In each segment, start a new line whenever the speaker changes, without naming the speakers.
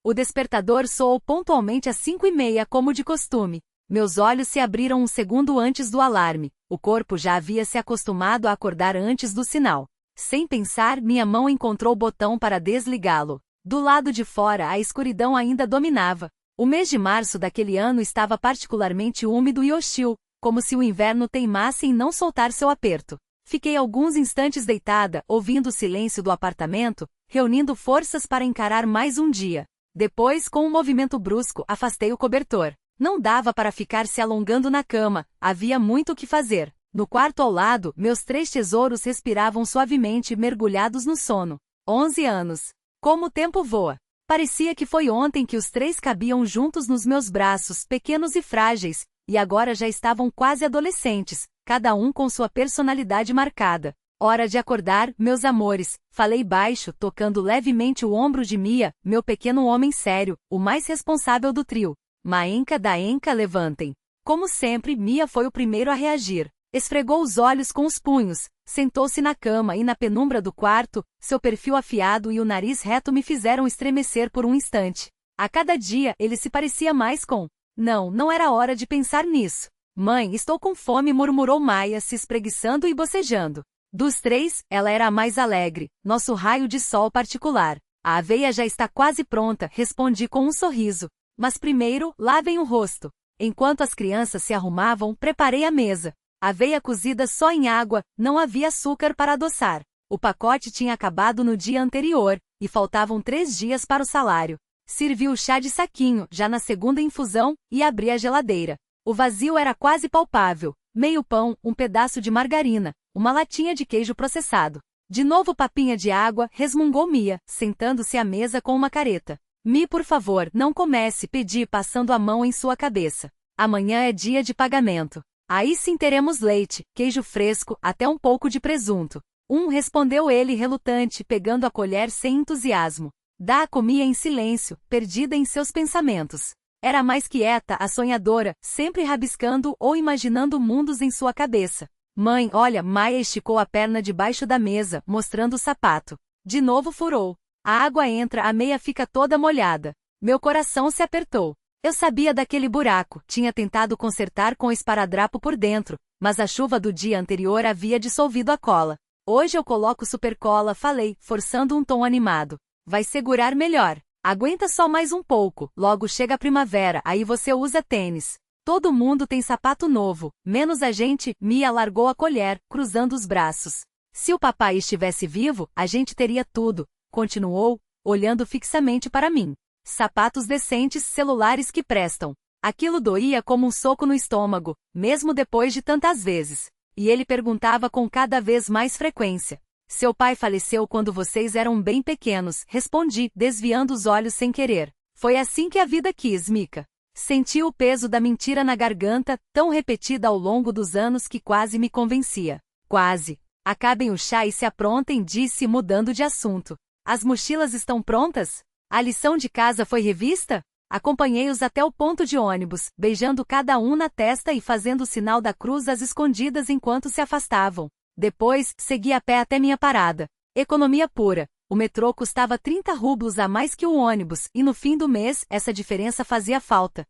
O despertador soou pontualmente às 5h30 como de costume. Meus olhos se abriram um segundo antes do alarme. O corpo já havia se acostumado a acordar antes do sinal. Sem pensar, minha mão encontrou o botão para desligá-lo. Do lado de fora, a escuridão ainda dominava. O mês de março daquele ano estava particularmente úmido e hostil, como se o inverno teimasse em não soltar seu aperto. Fiquei alguns instantes deitada, ouvindo o silêncio do apartamento, reunindo forças para encarar mais um dia. Depois, com um movimento brusco, afastei o cobertor. Não dava para ficar se alongando na cama, havia muito o que fazer. No quarto ao lado, meus 3 tesouros respiravam suavemente mergulhados no sono. 11 anos. Como o tempo voa. Parecia que foi ontem que os 3 cabiam juntos nos meus braços, pequenos e frágeis, e agora já estavam quase adolescentes, cada um com sua personalidade marcada. Hora de acordar, meus amores, falei baixo, tocando levemente o ombro de Mia, meu pequeno homem sério, o mais responsável do trio. Maenca da Enca, levantem. Como sempre, Mia foi o primeiro a reagir. Esfregou os olhos com os punhos, sentou-se na cama e na penumbra do quarto, seu perfil afiado e o nariz reto me fizeram estremecer por um instante. A cada dia, ele se parecia mais com... Não era hora de pensar nisso. Mãe, estou com fome, murmurou Maia, se espreguiçando e bocejando. Dos 3, ela era a mais alegre, nosso raio de sol particular. A aveia já está quase pronta, respondi com um sorriso. Mas primeiro, lavem o rosto. Enquanto as crianças se arrumavam, preparei a mesa. Aveia cozida só em água, não havia açúcar para adoçar. O pacote tinha acabado no dia anterior, e faltavam 3 dias para o salário. Servi o chá de saquinho, já na segunda infusão, e abri a geladeira. O vazio era quase palpável. Meio pão, um pedaço de margarina, uma latinha de queijo processado. De novo papinha de água, resmungou Mia, sentando-se à mesa com uma careta. Mi, por favor, não comece, pedi, passando a mão em sua cabeça. Amanhã é dia de pagamento. Aí sim teremos leite, queijo fresco, até um pouco de presunto. Respondeu ele relutante, pegando a colher sem entusiasmo. Dá comia em silêncio, perdida em seus pensamentos. Era mais quieta, a sonhadora, sempre rabiscando ou imaginando mundos em sua cabeça. Mãe, olha, Maia esticou a perna debaixo da mesa, mostrando o sapato. De novo furou. A água entra, a meia fica toda molhada. Meu coração se apertou. Eu sabia daquele buraco, tinha tentado consertar com o esparadrapo por dentro, mas a chuva do dia anterior havia dissolvido a cola. Hoje eu coloco supercola, falei, forçando um tom animado. Vai segurar melhor. Aguenta só mais um pouco, logo chega a primavera, aí você usa tênis. Todo mundo tem sapato novo, menos a gente. Mia largou a colher, cruzando os braços. Se o papai estivesse vivo, a gente teria tudo, continuou, olhando fixamente para mim. Sapatos decentes, celulares que prestam. Aquilo doía como um soco no estômago, mesmo depois de tantas vezes. E ele perguntava com cada vez mais frequência. Seu pai faleceu quando vocês eram bem pequenos, respondi, desviando os olhos sem querer. Foi assim que a vida quis, Mika. Senti o peso da mentira na garganta, tão repetida ao longo dos anos que quase me convencia. Quase. Acabem o chá e se aprontem, disse, mudando de assunto. As mochilas estão prontas? A lição de casa foi revista? Acompanhei-os até o ponto de ônibus, beijando cada um na testa e fazendo o sinal da cruz às escondidas enquanto se afastavam. Depois, segui a pé até minha parada. Economia pura. O metrô custava 30 rublos a mais que o ônibus, e no fim do mês, essa diferença fazia falta.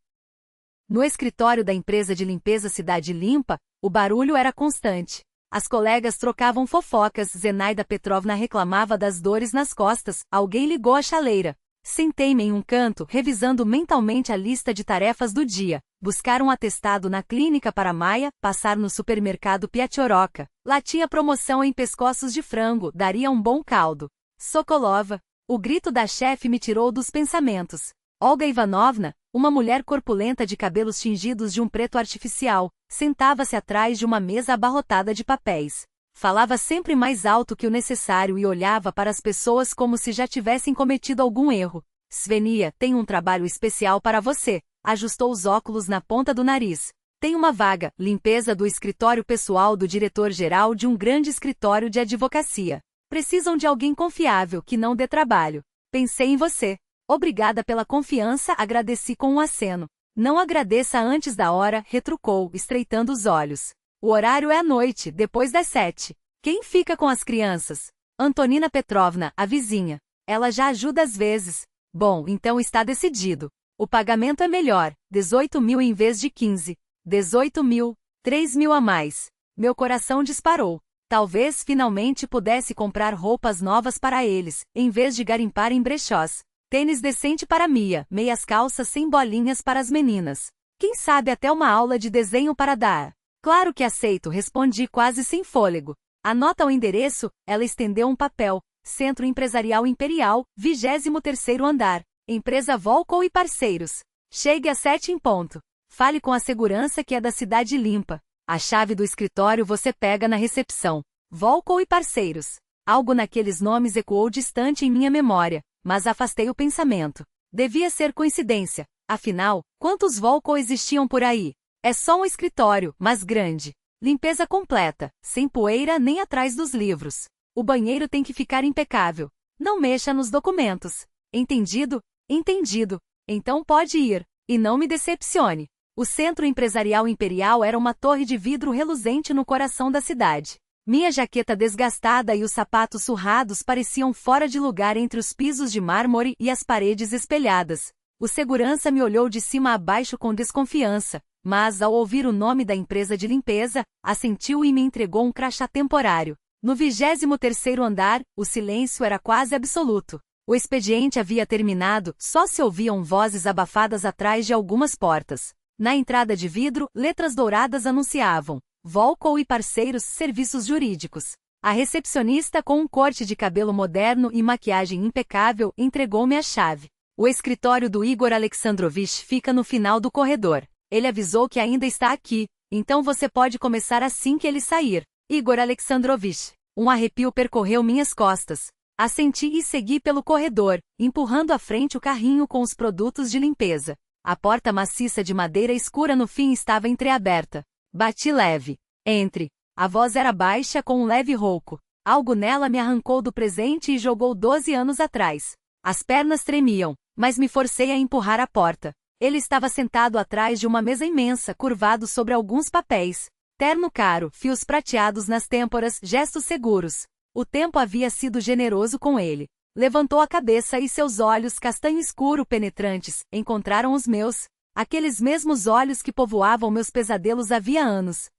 No escritório da empresa de limpeza Cidade Limpa, o barulho era constante. As colegas trocavam fofocas, Zenaida Petrovna reclamava das dores nas costas, alguém ligou a chaleira. Sentei-me em um canto, revisando mentalmente a lista de tarefas do dia. Buscar um atestado na clínica para Maia, passar no supermercado Piatioroca. Lá tinha promoção em pescoços de frango, daria um bom caldo. Sokolova. O grito da chefe me tirou dos pensamentos. Olga Ivanovna, uma mulher corpulenta de cabelos tingidos de um preto artificial, sentava-se atrás de uma mesa abarrotada de papéis. Falava sempre mais alto que o necessário e olhava para as pessoas como se já tivessem cometido algum erro. Svenia, tem um trabalho especial para você. Ajustou os óculos na ponta do nariz. Tem uma vaga, limpeza do escritório pessoal do diretor-geral de um grande escritório de advocacia. Precisam de alguém confiável que não dê trabalho. Pensei em você. Obrigada pela confiança, agradeci com um aceno. Não agradeça antes da hora, retrucou, estreitando os olhos. O horário é à noite, depois das 7. Quem fica com as crianças? Antonina Petrovna, a vizinha. Ela já ajuda às vezes. Bom, então está decidido. O pagamento é melhor, 18 mil em vez de 15. 18 mil, 3 mil a mais. Meu coração disparou. Talvez finalmente pudesse comprar roupas novas para eles, em vez de garimpar em brechós. Tênis decente para Mia, meias calças sem bolinhas para as meninas. Quem sabe até uma aula de desenho para dar. Claro que aceito, respondi quase sem fôlego. Anota o endereço, ela estendeu um papel. Centro Empresarial Imperial, 23º andar. Empresa Volco e Parceiros. Chegue às 7 em ponto. Fale com a segurança que é da cidade limpa. A chave do escritório você pega na recepção. Volco e Parceiros. Algo naqueles nomes ecoou distante em minha memória, mas afastei o pensamento. Devia ser coincidência. Afinal, quantos Volco existiam por aí? É só um escritório, mas grande. Limpeza completa, sem poeira nem atrás dos livros. O banheiro tem que ficar impecável. Não mexa nos documentos. Entendido? Entendido. Então pode ir. E não me decepcione. O Centro Empresarial Imperial era uma torre de vidro reluzente no coração da cidade. Minha jaqueta desgastada e os sapatos surrados pareciam fora de lugar entre os pisos de mármore e as paredes espelhadas. O segurança me olhou de cima a baixo com desconfiança, mas ao ouvir o nome da empresa de limpeza, assentiu e me entregou um crachá temporário. No 23º andar, o silêncio era quase absoluto. O expediente havia terminado, só se ouviam vozes abafadas atrás de algumas portas. Na entrada de vidro, letras douradas anunciavam: Volco e Parceiros Serviços Jurídicos. A recepcionista, com um corte de cabelo moderno e maquiagem impecável, entregou-me a chave. O escritório do Igor Alexandrovich fica no final do corredor. Ele avisou que ainda está aqui, então você pode começar assim que ele sair. Igor Alexandrovich. Um arrepio percorreu minhas costas. Assenti e segui pelo corredor, empurrando à frente o carrinho com os produtos de limpeza. A porta maciça de madeira escura no fim estava entreaberta. Bati leve. Entre. A voz era baixa com um leve rouco. Algo nela me arrancou do presente e jogou 12 anos atrás. As pernas tremiam, mas me forcei a empurrar a porta. Ele estava sentado atrás de uma mesa imensa, curvado sobre alguns papéis. Terno caro, fios prateados nas têmporas, gestos seguros. O tempo havia sido generoso com ele. Levantou a cabeça e seus olhos castanho escuro penetrantes encontraram os meus, aqueles mesmos olhos que povoavam meus pesadelos havia anos.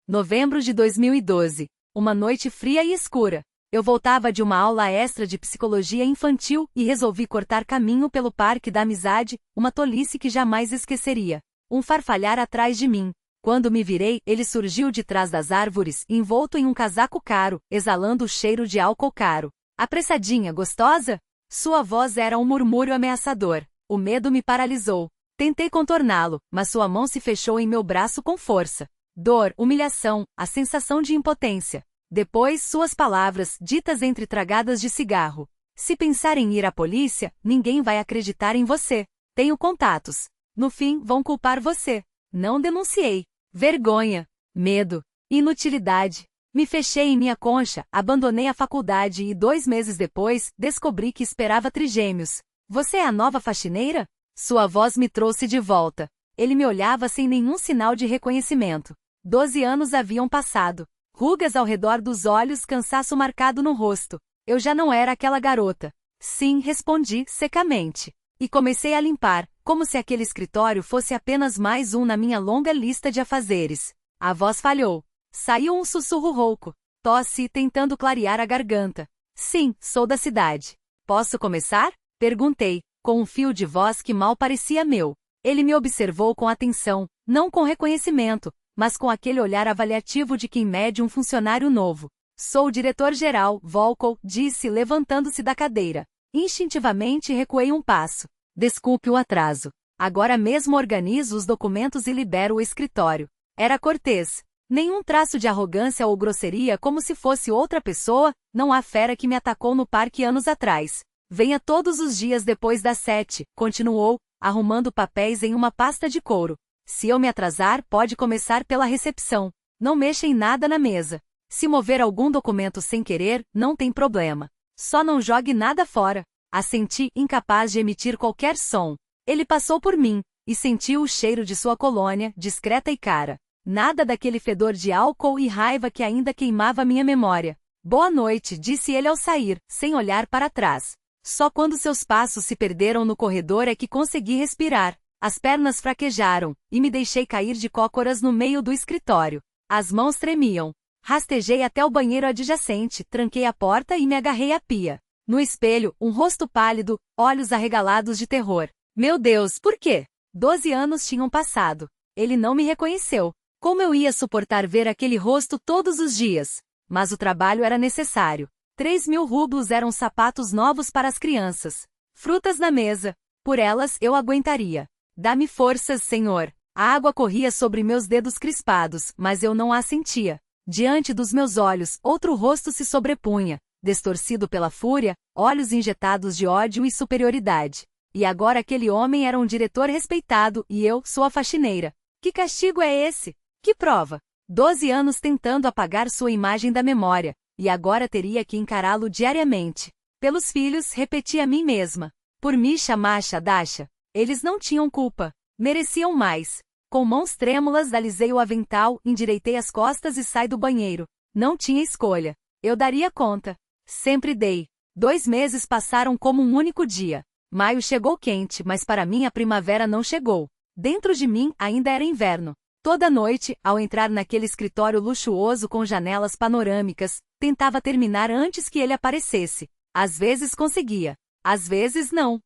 Novembro de 2012. Uma noite fria e escura. Eu voltava de uma aula extra de psicologia infantil e resolvi cortar caminho pelo Parque da Amizade, uma tolice que jamais esqueceria. Um farfalhar atrás de mim. Quando me virei, ele surgiu de trás das árvores, envolto em um casaco caro, exalando o cheiro de álcool caro. Apressadinha, gostosa? Sua voz era um murmúrio ameaçador. O medo me paralisou. Tentei contorná-lo, mas sua mão se fechou em meu braço com força. Dor, humilhação, a sensação de impotência. Depois, suas palavras, ditas entre tragadas de cigarro. Se pensar em ir à polícia, ninguém vai acreditar em você. Tenho contatos. No fim, vão culpar você. Não denunciei. Vergonha. Medo. Inutilidade. Me fechei em minha concha, abandonei a faculdade e 2 meses depois, descobri que esperava trigêmeos. Você é a nova faxineira? Sua voz me trouxe de volta. Ele me olhava sem nenhum sinal de reconhecimento. 12 anos haviam passado. Rugas ao redor dos olhos, cansaço marcado no rosto. Eu já não era aquela garota. Sim, respondi, secamente. E comecei a limpar, como se aquele escritório fosse apenas mais um na minha longa lista de afazeres. A voz falhou. Saiu um sussurro rouco. Tosse, tentando clarear a garganta. Sim, sou da cidade. Posso começar? Perguntei, com um fio de voz que mal parecia meu. Ele me observou com atenção, não com reconhecimento, mas com aquele olhar avaliativo de quem mede um funcionário novo. Sou o diretor-geral, Volco, disse, levantando-se da cadeira. Instintivamente recuei um passo. Desculpe o atraso. Agora mesmo organizo os documentos e libero o escritório. Era cortês. Nenhum traço de arrogância ou grosseria como se fosse outra pessoa, não há fera que me atacou no parque anos atrás. Venha todos os dias depois das 7, continuou, arrumando papéis em uma pasta de couro. Se eu me atrasar, pode começar pela recepção. Não mexa em nada na mesa. Se mover algum documento sem querer, não tem problema. Só não jogue nada fora. Assenti, incapaz de emitir qualquer som. Ele passou por mim, e sentiu o cheiro de sua colônia, discreta e cara. Nada daquele fedor de álcool e raiva que ainda queimava minha memória. Boa noite, disse ele ao sair, sem olhar para trás. Só quando seus passos se perderam no corredor é que consegui respirar. As pernas fraquejaram, e me deixei cair de cócoras no meio do escritório. As mãos tremiam. Rastejei até o banheiro adjacente, tranquei a porta e me agarrei à pia. No espelho, um rosto pálido, olhos arregalados de terror. Meu Deus, por quê? 12 anos tinham passado. Ele não me reconheceu. Como eu ia suportar ver aquele rosto todos os dias? Mas o trabalho era necessário. 3.000 rublos eram sapatos novos para as crianças. Frutas na mesa. Por elas eu aguentaria. Dá-me forças, Senhor. A água corria sobre meus dedos crispados, mas eu não a sentia. Diante dos meus olhos, outro rosto se sobrepunha, distorcido pela fúria, olhos injetados de ódio e superioridade. E agora aquele homem era um diretor respeitado e eu, sua faxineira. Que castigo é esse? Que prova? 12 anos tentando apagar sua imagem da memória, e agora teria que encará-lo diariamente. Pelos filhos, repeti a mim mesma. Por Misha, Masha, Dasha. Eles não tinham culpa. Mereciam mais. Com mãos trêmulas alisei o avental, endireitei as costas e saí do banheiro. Não tinha escolha. Eu daria conta. Sempre dei. 2 meses passaram como um único dia. Maio chegou quente, mas para mim a primavera não chegou. Dentro de mim ainda era inverno. Toda noite, ao entrar naquele escritório luxuoso com janelas panorâmicas, tentava terminar antes que ele aparecesse. Às vezes conseguia. Às vezes não.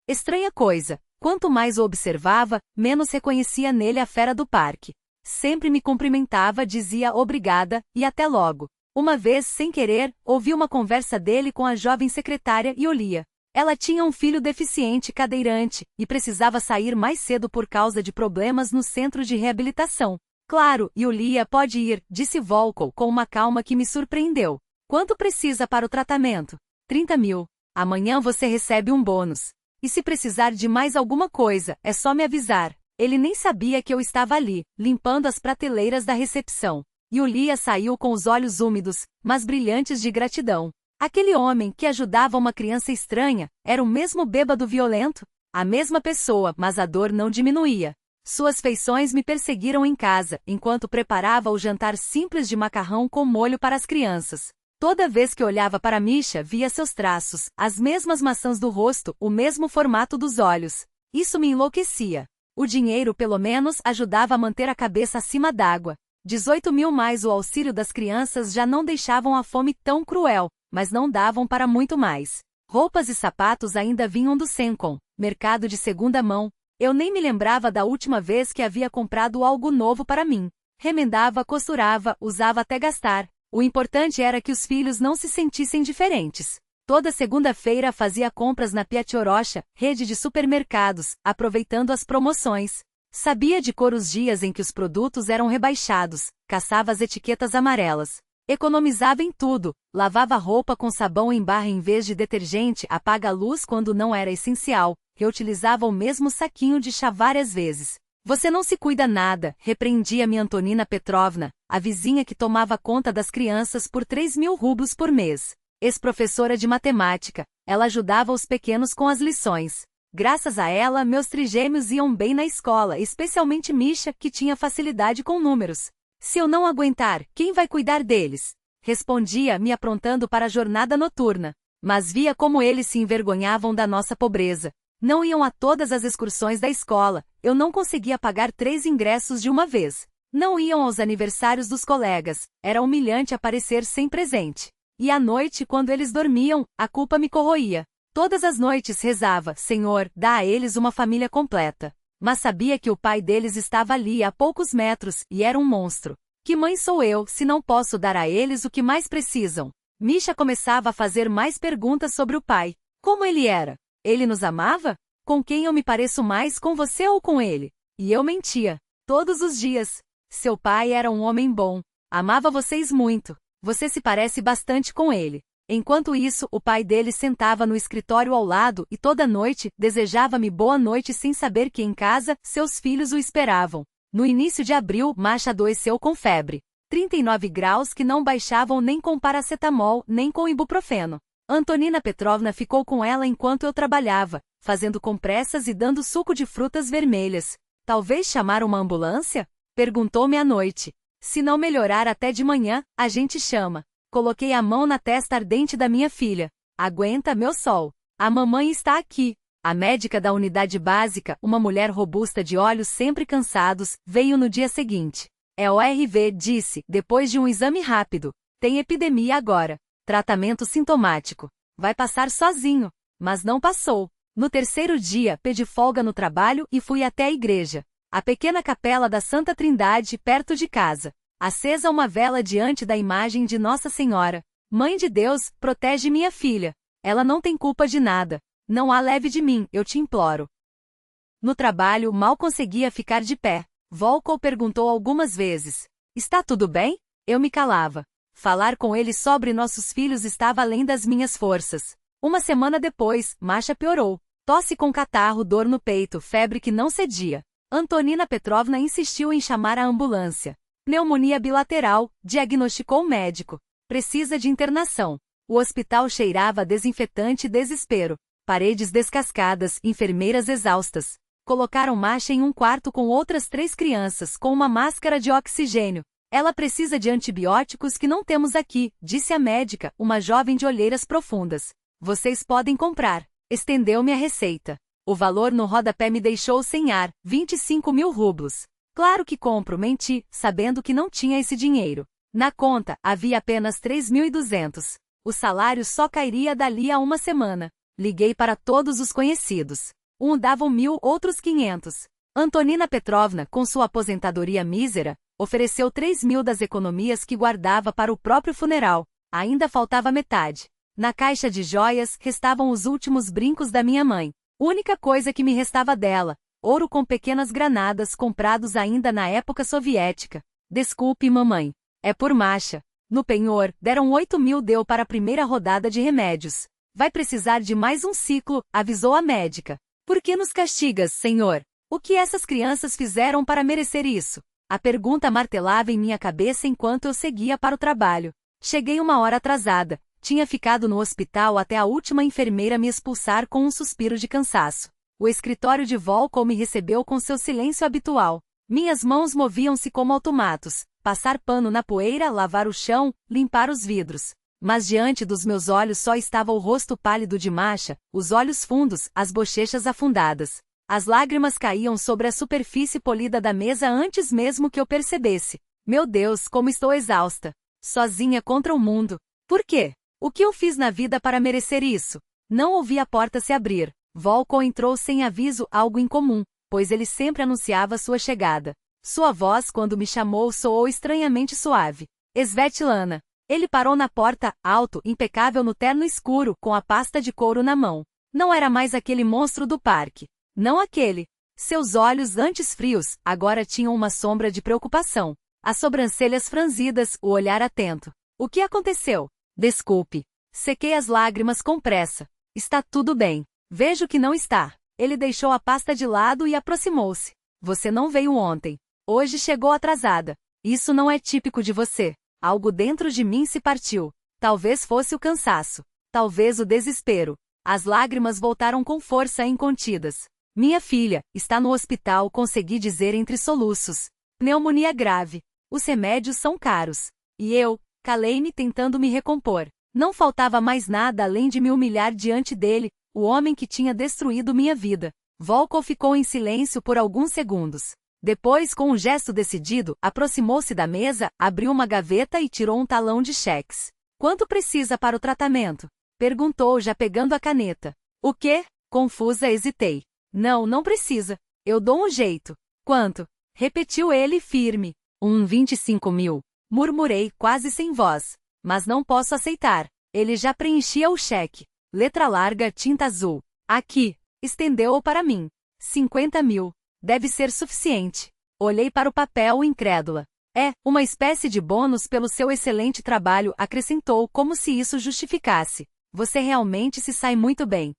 Estranha coisa. Quanto mais o observava, menos reconhecia nele a fera do parque. Sempre me cumprimentava, dizia obrigada, e até logo. Uma vez, sem querer, ouvi uma conversa dele com a jovem secretária Yulia. Ela tinha um filho deficiente cadeirante, e precisava sair mais cedo por causa de problemas no centro de reabilitação. Claro, Yulia pode ir, disse Volkov com uma calma que me surpreendeu. Quanto precisa para o tratamento? 30.000. Amanhã você recebe um bônus. E se precisar de mais alguma coisa, é só me avisar. Ele nem sabia que eu estava ali, limpando as prateleiras da recepção. Yulia saiu com os olhos úmidos, mas brilhantes de gratidão. Aquele homem que ajudava uma criança estranha, era o mesmo bêbado violento? A mesma pessoa, mas a dor não diminuía. Suas feições me perseguiram em casa, enquanto preparava o jantar simples de macarrão com molho para as crianças. Toda vez que olhava para Misha, via seus traços, as mesmas maçãs do rosto, o mesmo formato dos olhos. Isso me enlouquecia. O dinheiro, pelo menos, ajudava a manter a cabeça acima d'água. 18.000 mais o auxílio das crianças já não deixavam a fome tão cruel, mas não davam para muito mais. Roupas e sapatos ainda vinham do Sencon, mercado de segunda mão. Eu nem me lembrava da última vez que havia comprado algo novo para mim. Remendava, costurava, usava até gastar. O importante era que os filhos não se sentissem diferentes. Toda segunda-feira fazia compras na Piatiorocha, rede de supermercados, aproveitando as promoções. Sabia de cor os dias em que os produtos eram rebaixados, caçava as etiquetas amarelas. Economizava em tudo, lavava roupa com sabão em barra em vez de detergente, apaga a luz quando não era essencial, reutilizava o mesmo saquinho de chá várias vezes. Você não se cuida nada, repreendia-me Antonina Petrovna, a vizinha que tomava conta das crianças por 3.000 rublos por mês. Ex-professora de matemática, ela ajudava os pequenos com as lições. Graças a ela, meus trigêmeos iam bem na escola, especialmente Misha, que tinha facilidade com números. Se eu não aguentar, quem vai cuidar deles? Respondia, me aprontando para a jornada noturna. Mas via como eles se envergonhavam da nossa pobreza. Não iam a todas as excursões da escola, eu não conseguia pagar 3 ingressos de uma vez. Não iam aos aniversários dos colegas, era humilhante aparecer sem presente. E à noite, quando eles dormiam, a culpa me corroía. Todas as noites rezava, Senhor, dá a eles uma família completa. Mas sabia que o pai deles estava ali a poucos metros, e era um monstro. Que mãe sou eu, se não posso dar a eles o que mais precisam? Misha começava a fazer mais perguntas sobre o pai. Como ele era? Ele nos amava? Com quem eu me pareço mais, com você ou com ele? E eu mentia. Todos os dias. Seu pai era um homem bom. Amava vocês muito. Você se parece bastante com ele. Enquanto isso, o pai dele sentava no escritório ao lado e toda noite desejava-me boa noite sem saber que em casa seus filhos o esperavam. No início de abril, Masha adoeceu com febre. 39 graus que não baixavam nem com paracetamol, nem com ibuprofeno. Antonina Petrovna ficou com ela enquanto eu trabalhava, fazendo compressas e dando suco de frutas vermelhas. Talvez chamar uma ambulância? Perguntou-me à noite. Se não melhorar até de manhã, a gente chama. Coloquei a mão na testa ardente da minha filha. Aguenta, meu sol. A mamãe está aqui. A médica da unidade básica, uma mulher robusta de olhos sempre cansados, veio no dia seguinte. É o RV, disse, depois de um exame rápido. Tem epidemia agora. Tratamento sintomático. Vai passar sozinho. Mas não passou. No terceiro dia, pedi folga no trabalho e fui até a igreja. A pequena capela da Santa Trindade, perto de casa. Acesa uma vela diante da imagem de Nossa Senhora. Mãe de Deus, protege minha filha. Ela não tem culpa de nada. Não a leve de mim, eu te imploro. No trabalho, mal conseguia ficar de pé. Volko perguntou algumas vezes. Está tudo bem? Eu me calava. Falar com ele sobre nossos filhos estava além das minhas forças. Uma semana depois, Masha piorou. Tosse com catarro, dor no peito, febre que não cedia. Antonina Petrovna insistiu em chamar a ambulância. Pneumonia bilateral, diagnosticou o médico. Precisa de internação. O hospital cheirava a desinfetante e desespero. Paredes descascadas, enfermeiras exaustas. Colocaram Masha em um quarto com outras 3 crianças, com uma máscara de oxigênio. Ela precisa de antibióticos que não temos aqui, disse a médica, uma jovem de olheiras profundas. Vocês podem comprar. Estendeu-me a receita. O valor no rodapé me deixou sem ar, 25.000 rublos. Claro que compro, menti, sabendo que não tinha esse dinheiro. Na conta, havia apenas 3.200. O salário só cairia dali a uma semana. Liguei para todos os conhecidos. Um davam 1.000, outros 500. Antonina Petrovna, com sua aposentadoria mísera, ofereceu 3.000 das economias que guardava para o próprio funeral. Ainda faltava metade. Na caixa de joias, restavam os últimos brincos da minha mãe. Única coisa que me restava dela, ouro com pequenas granadas comprados ainda na época soviética. Desculpe, mamãe. É por Masha. No penhor, deram 8.000, deu para a primeira rodada de remédios. Vai precisar de mais um ciclo, avisou a médica. Por que nos castigas, senhor? O que essas crianças fizeram para merecer isso? A pergunta martelava em minha cabeça enquanto eu seguia para o trabalho. Cheguei uma hora atrasada. Tinha ficado no hospital até a última enfermeira me expulsar com um suspiro de cansaço. O escritório de Volko me recebeu com seu silêncio habitual. Minhas mãos moviam-se como automatos. Passar pano na poeira, lavar o chão, limpar os vidros. Mas diante dos meus olhos só estava o rosto pálido de Masha, os olhos fundos, as bochechas afundadas. As lágrimas caíam sobre a superfície polida da mesa antes mesmo que eu percebesse. Meu Deus, como estou exausta. Sozinha contra o mundo. Por quê? O que eu fiz na vida para merecer isso? Não ouvi a porta se abrir. Volko entrou sem aviso, algo incomum, pois ele sempre anunciava sua chegada. Sua voz, quando me chamou, soou estranhamente suave. Svetlana. Ele parou na porta, alto, impecável no terno escuro, com a pasta de couro na mão. Não era mais aquele monstro do parque. Não aquele. Seus olhos, antes frios, agora tinham uma sombra de preocupação. As sobrancelhas franzidas, o olhar atento. O que aconteceu? Desculpe. Sequei as lágrimas com pressa. Está tudo bem. Vejo que não está. Ele deixou a pasta de lado e aproximou-se. Você não veio ontem. Hoje chegou atrasada. Isso não é típico de você. Algo dentro de mim se partiu. Talvez fosse o cansaço. Talvez o desespero. As lágrimas voltaram com força incontidas. Minha filha está no hospital, consegui dizer entre soluços. Pneumonia grave. Os remédios são caros. E eu, calei-me tentando me recompor. Não faltava mais nada além de me humilhar diante dele, o homem que tinha destruído minha vida. Volko ficou em silêncio por alguns segundos. Depois, com um gesto decidido, aproximou-se da mesa, abriu uma gaveta e tirou um talão de cheques. Quanto precisa para o tratamento? Perguntou, já pegando a caneta. O quê? Confusa, hesitei. Não, não precisa. Eu dou um jeito. Quanto? Repetiu ele firme. 25.000. Murmurei, quase sem voz. Mas não posso aceitar. Ele já preenchia o cheque. Letra larga, tinta azul. Aqui. Estendeu-o para mim. 50.000. Deve ser suficiente. Olhei para o papel incrédula. É, uma espécie de bônus pelo seu excelente trabalho, acrescentou, como se isso justificasse. Você realmente se sai muito bem.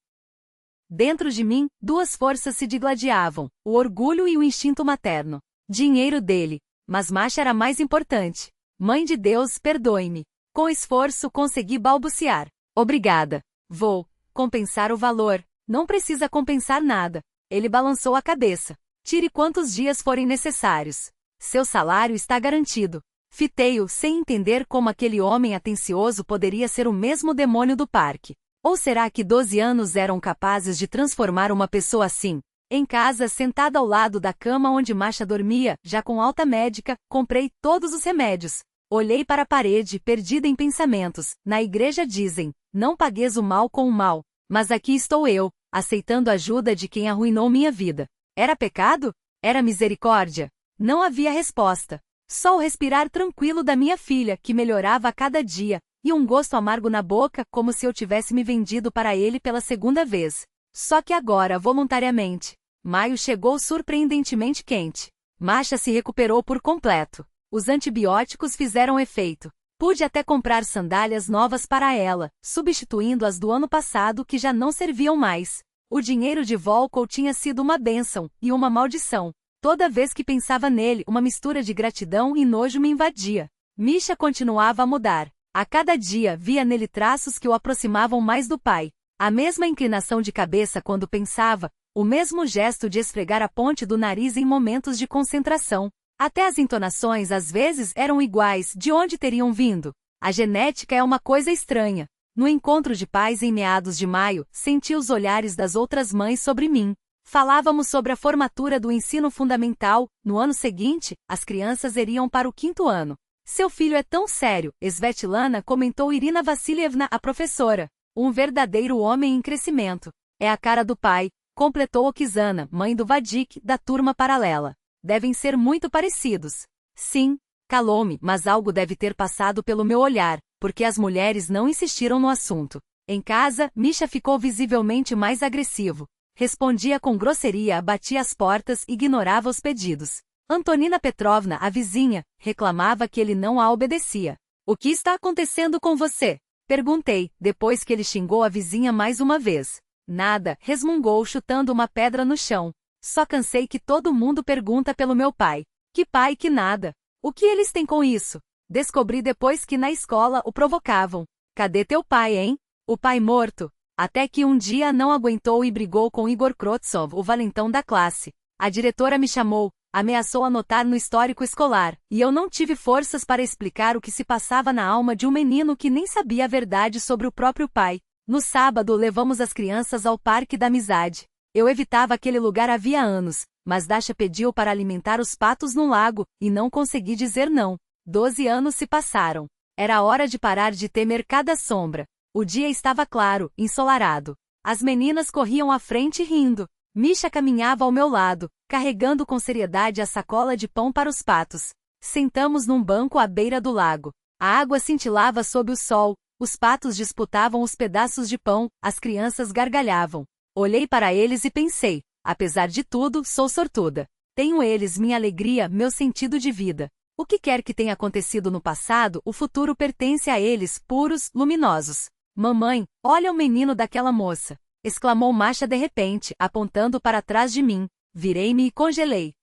Dentro de mim, duas forças se digladiavam, o orgulho e o instinto materno. Dinheiro dele. Mas Masha era mais importante. Mãe de Deus, perdoe-me. Com esforço consegui balbuciar. Obrigada. Vou compensar o valor. Não precisa compensar nada. Ele balançou a cabeça. Tire quantos dias forem necessários. Seu salário está garantido. Fitei-o, sem entender como aquele homem atencioso poderia ser o mesmo demônio do parque. Ou será que 12 anos eram capazes de transformar uma pessoa assim? Em casa, sentada ao lado da cama onde Masha dormia, já com alta médica, comprei todos os remédios. Olhei para a parede, perdida em pensamentos. Na igreja dizem, não pagues o mal com o mal. Mas aqui estou eu, aceitando a ajuda de quem arruinou minha vida. Era pecado? Era misericórdia? Não havia resposta. Só o respirar tranquilo da minha filha, que melhorava a cada dia, e um gosto amargo na boca, como se eu tivesse me vendido para ele pela segunda vez. Só que agora, voluntariamente. Maio chegou surpreendentemente quente. Masha se recuperou por completo. Os antibióticos fizeram efeito. Pude até comprar sandálias novas para ela, substituindo as do ano passado que já não serviam mais. O dinheiro de Volko tinha sido uma bênção e uma maldição. Toda vez que pensava nele, uma mistura de gratidão e nojo me invadia. Misha continuava a mudar. A cada dia via nele traços que o aproximavam mais do pai. A mesma inclinação de cabeça quando pensava, o mesmo gesto de esfregar a ponte do nariz em momentos de concentração. Até as entonações às vezes eram iguais, de onde teriam vindo. A genética é uma coisa estranha. No encontro de pais em meados de maio, senti os olhares das outras mães sobre mim. Falávamos sobre a formatura do ensino fundamental. No ano seguinte, as crianças iriam para o 5º ano. Seu filho é tão sério, Svetlana comentou Irina Vassilievna, a professora. Um verdadeiro homem em crescimento. É a cara do pai, completou Oksana, mãe do Vadik, da turma paralela. Devem ser muito parecidos. Sim, calou-me, mas algo deve ter passado pelo meu olhar, porque as mulheres não insistiram no assunto. Em casa, Misha ficou visivelmente mais agressivo. Respondia com grosseria, batia as portas e ignorava os pedidos. Antonina Petrovna, a vizinha, reclamava que ele não a obedecia. O que está acontecendo com você? Perguntei, depois que ele xingou a vizinha mais uma vez. Nada, resmungou chutando uma pedra no chão. Só cansei que todo mundo pergunta pelo meu pai. Que pai que nada. O que eles têm com isso? Descobri depois que na escola o provocavam. Cadê teu pai, hein? O pai morto. Até que um dia não aguentou e brigou com Igor Krotsov, o valentão da classe. A diretora me chamou, ameaçou anotar no histórico escolar, e eu não tive forças para explicar o que se passava na alma de um menino que nem sabia a verdade sobre o próprio pai. No sábado levamos as crianças ao Parque da Amizade. Eu evitava aquele lugar havia anos, mas Dasha pediu para alimentar os patos no lago, e não consegui dizer não. 12 anos se passaram. Era hora de parar de temer cada sombra. O dia estava claro, ensolarado. As meninas corriam à frente rindo. Misha caminhava ao meu lado, carregando com seriedade a sacola de pão para os patos. Sentamos num banco à beira do lago. A água cintilava sob o sol, os patos disputavam os pedaços de pão, as crianças gargalhavam. Olhei para eles e pensei, apesar de tudo, sou sortuda. Tenho eles minha alegria, meu sentido de vida. O que quer que tenha acontecido no passado, o futuro pertence a eles, puros, luminosos. Mamãe, olha o menino daquela moça! Exclamou Masha de repente, apontando para trás de mim. Virei-me e congelei.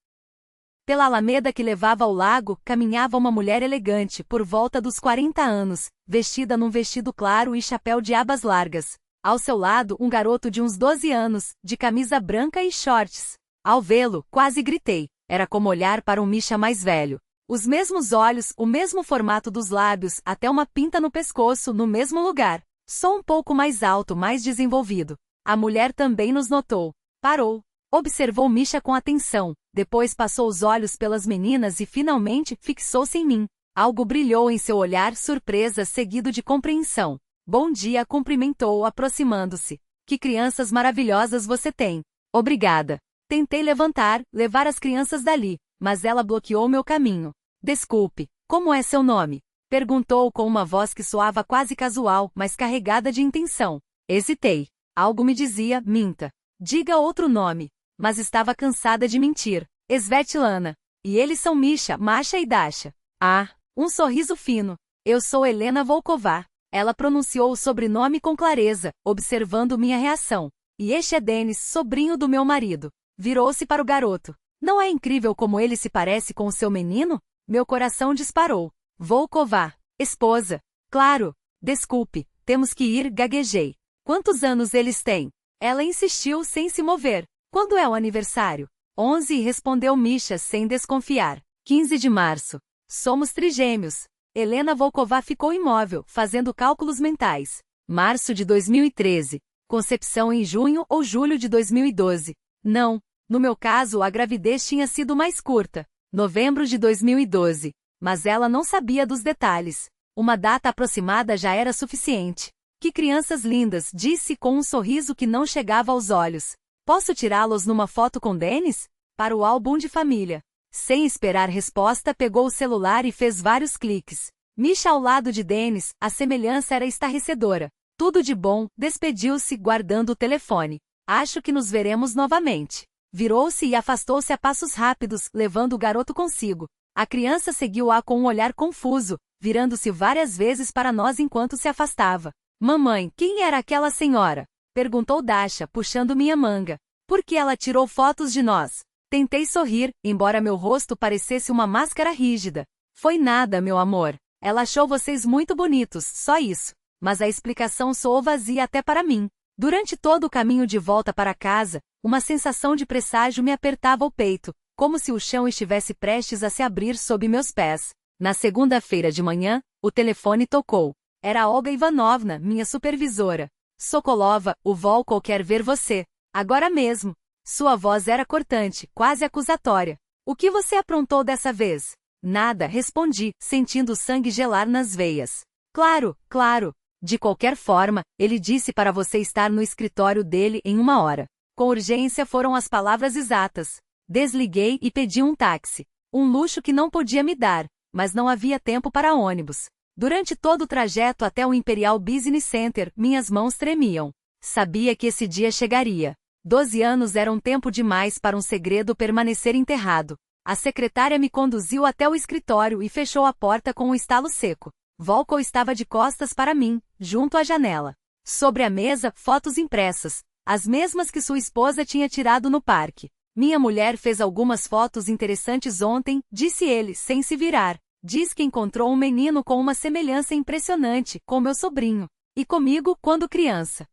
Pela alameda que levava ao lago, caminhava uma mulher elegante, por volta dos 40 anos, vestida num vestido claro e chapéu de abas largas. Ao seu lado, um garoto de uns 12 anos, de camisa branca e shorts. Ao vê-lo, quase gritei. Era como olhar para um Misha mais velho. Os mesmos olhos, o mesmo formato dos lábios, até uma pinta no pescoço, no mesmo lugar. Só um pouco mais alto, mais desenvolvido. A mulher também nos notou. Parou. Observou Misha com atenção. Depois passou os olhos pelas meninas e finalmente fixou-se em mim. Algo brilhou em seu olhar, surpresa seguido de compreensão. Bom dia, cumprimentou, aproximando-se. Que crianças maravilhosas você tem. Obrigada. Tentei levar as crianças dali, mas ela bloqueou meu caminho. Desculpe, como é seu nome? Perguntou com uma voz que soava quase casual, mas carregada de intenção. Hesitei. Algo me dizia, minta. Diga outro nome. Mas estava cansada de mentir. Svetlana. E eles são Misha, Masha e Dasha. Ah, um sorriso fino. Eu sou Helena Volkova. Ela pronunciou o sobrenome com clareza, observando minha reação. E este é Denis, sobrinho do meu marido. Virou-se para o garoto. Não é incrível como ele se parece com o seu menino? Meu coração disparou. Volkova. Esposa. Claro. Desculpe, temos que ir, gaguejei. Quantos anos eles têm? Ela insistiu sem se mover. Quando é o aniversário? 11, respondeu Misha sem desconfiar. 15 de março. Somos trigêmeos. Helena Volkova ficou imóvel, fazendo cálculos mentais. Março de 2013. Concepção em junho ou julho de 2012. Não. No meu caso, a gravidez tinha sido mais curta. Novembro de 2012. Mas ela não sabia dos detalhes. Uma data aproximada já era suficiente. Que crianças lindas, disse com um sorriso que não chegava aos olhos. Posso tirá-los numa foto com Dennis? Para o álbum de família. Sem esperar resposta, pegou o celular e fez vários cliques. Misha ao lado de Dennis, a semelhança era estarrecedora. Tudo de bom, despediu-se, guardando o telefone. Acho que nos veremos novamente. Virou-se e afastou-se a passos rápidos, levando o garoto consigo. A criança seguiu-a com um olhar confuso, virando-se várias vezes para nós enquanto se afastava. Mamãe, quem era aquela senhora? Perguntou Dasha, puxando minha manga. Por que ela tirou fotos de nós? Tentei sorrir, embora meu rosto parecesse uma máscara rígida. Foi nada, meu amor. Ela achou vocês muito bonitos, só isso. Mas a explicação soou vazia até para mim. Durante todo o caminho de volta para casa, uma sensação de presságio me apertava o peito, como se o chão estivesse prestes a se abrir sob meus pés. Na segunda-feira de manhã, o telefone tocou. Era Olga Ivanovna, minha supervisora. Sokolova, o Volkov quer ver você. Agora mesmo. Sua voz era cortante, quase acusatória. O que você aprontou dessa vez? Nada, respondi, sentindo o sangue gelar nas veias. Claro, claro. De qualquer forma, ele disse para você estar no escritório dele em 1 hora. Com urgência foram as palavras exatas. Desliguei e pedi um táxi. Um luxo que não podia me dar, mas não havia tempo para ônibus. Durante todo o trajeto até o Imperial Business Center, minhas mãos tremiam. Sabia que esse dia chegaria. 12 anos era um tempo demais para um segredo permanecer enterrado. A secretária me conduziu até o escritório e fechou a porta com um estalo seco. Volkov estava de costas para mim, junto à janela. Sobre a mesa, fotos impressas, as mesmas que sua esposa tinha tirado no parque. Minha mulher fez algumas fotos interessantes ontem, disse ele, sem se virar. Diz que encontrou um menino com uma semelhança impressionante, com meu sobrinho. E comigo, quando criança.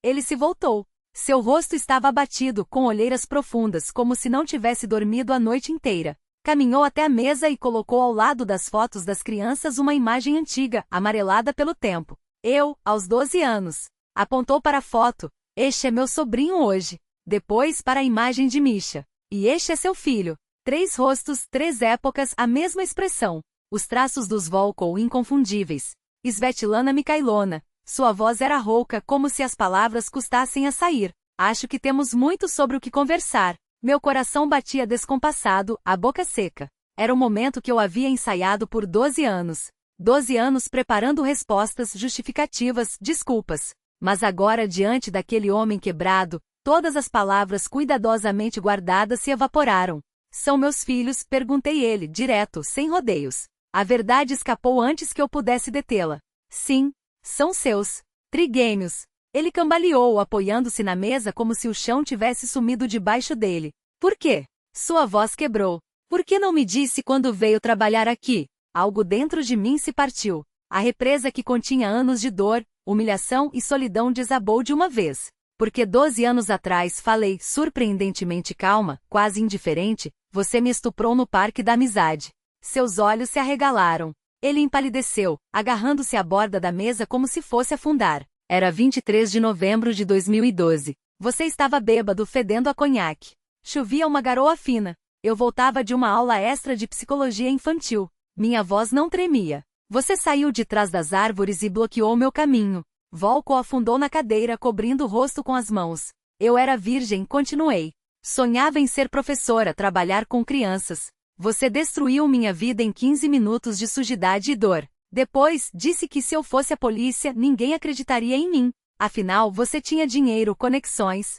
Ele se voltou. Seu rosto estava abatido, com olheiras profundas, como se não tivesse dormido a noite inteira. Caminhou até a mesa e colocou ao lado das fotos das crianças uma imagem antiga, amarelada pelo tempo. Eu, aos 12 anos. Apontou para a foto. Este é meu sobrinho hoje. Depois para a imagem de Misha. E este é seu filho. 3 rostos, 3 épocas, a mesma expressão. Os traços dos Volkov inconfundíveis. Svetlana Mikhailovna. Sua voz era rouca, como se as palavras custassem a sair. Acho que temos muito sobre o que conversar. Meu coração batia descompassado, a boca seca. Era o momento que eu havia ensaiado por 12 anos. 12 anos preparando respostas, justificativas, desculpas. Mas agora, diante daquele homem quebrado, todas as palavras cuidadosamente guardadas se evaporaram. São meus filhos? Perguntei ele, direto, sem rodeios. A verdade escapou antes que eu pudesse detê-la. Sim, são seus. Trigêmeos. Ele cambaleou, apoiando-se na mesa como se o chão tivesse sumido debaixo dele. Por quê? Sua voz quebrou. Por que não me disse quando veio trabalhar aqui? Algo dentro de mim se partiu. A represa que continha anos de dor, humilhação e solidão desabou de uma vez. Porque 12 anos atrás falei, surpreendentemente calma, quase indiferente, você me estuprou no Parque da Amizade. Seus olhos se arregalaram. Ele empalideceu, agarrando-se à borda da mesa como se fosse afundar. Era 23 de novembro de 2012. Você estava bêbado, fedendo a conhaque. Chovia uma garoa fina. Eu voltava de uma aula extra de psicologia infantil. Minha voz não tremia. Você saiu de trás das árvores e bloqueou meu caminho. Volkov afundou na cadeira, cobrindo o rosto com as mãos. Eu era virgem, continuei. Sonhava em ser professora, trabalhar com crianças. Você destruiu minha vida em 15 minutos de sujidade e dor. Depois, disse que se eu fosse a polícia, ninguém acreditaria em mim. Afinal, você tinha dinheiro, conexões.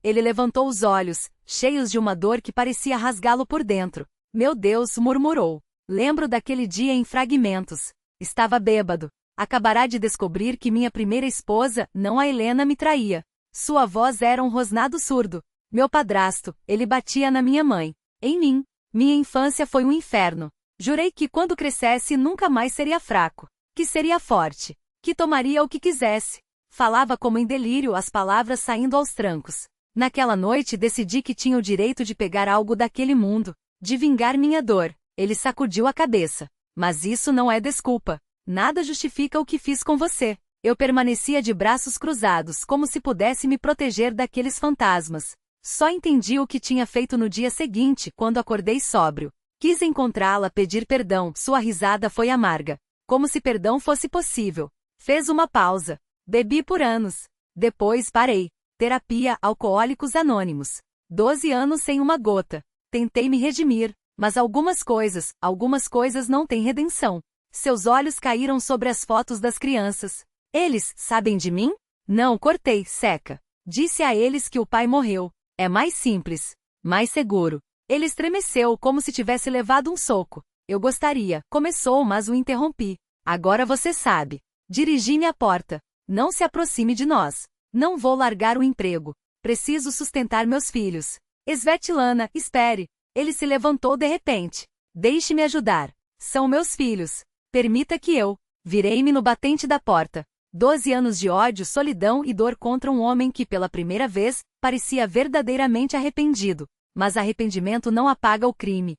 Ele levantou os olhos, cheios de uma dor que parecia rasgá-lo por dentro. Meu Deus, murmurou. Lembro daquele dia em fragmentos. Estava bêbado. Acabará de descobrir que minha primeira esposa, não a Helena, me traía. Sua voz era um rosnado surdo. Meu padrasto, ele batia na minha mãe. Em mim. Minha infância foi um inferno. Jurei que quando crescesse nunca mais seria fraco. Que seria forte. Que tomaria o que quisesse. Falava como em delírio, as palavras saindo aos trancos. Naquela noite decidi que tinha o direito de pegar algo daquele mundo. De vingar minha dor. Ele sacudiu a cabeça. Mas isso não é desculpa. Nada justifica o que fiz com você. Eu permanecia de braços cruzados, como se pudesse me proteger daqueles fantasmas. Só entendi o que tinha feito no dia seguinte, quando acordei sóbrio. Quis encontrá-la, pedir perdão. Sua risada foi amarga. Como se perdão fosse possível. Fez uma pausa. Bebi por anos. Depois parei. Terapia, Alcoólicos Anônimos. 12 anos sem uma gota. Tentei me redimir, mas algumas coisas não têm redenção. Seus olhos caíram sobre as fotos das crianças. Eles sabem de mim? Não, cortei, seca. Disse a eles que o pai morreu. É mais simples. Mais seguro. Ele estremeceu como se tivesse levado um soco. Eu gostaria. Começou, mas o interrompi. Agora você sabe. Dirigi-me à porta. Não se aproxime de nós. Não vou largar o emprego. Preciso sustentar meus filhos. Svetlana, espere. Ele se levantou de repente. Deixe-me ajudar. São meus filhos. Permita que eu. Virei-me no batente da porta. 12 anos de ódio, solidão e dor contra um homem que pela primeira vez, parecia verdadeiramente arrependido. Mas arrependimento não apaga o crime.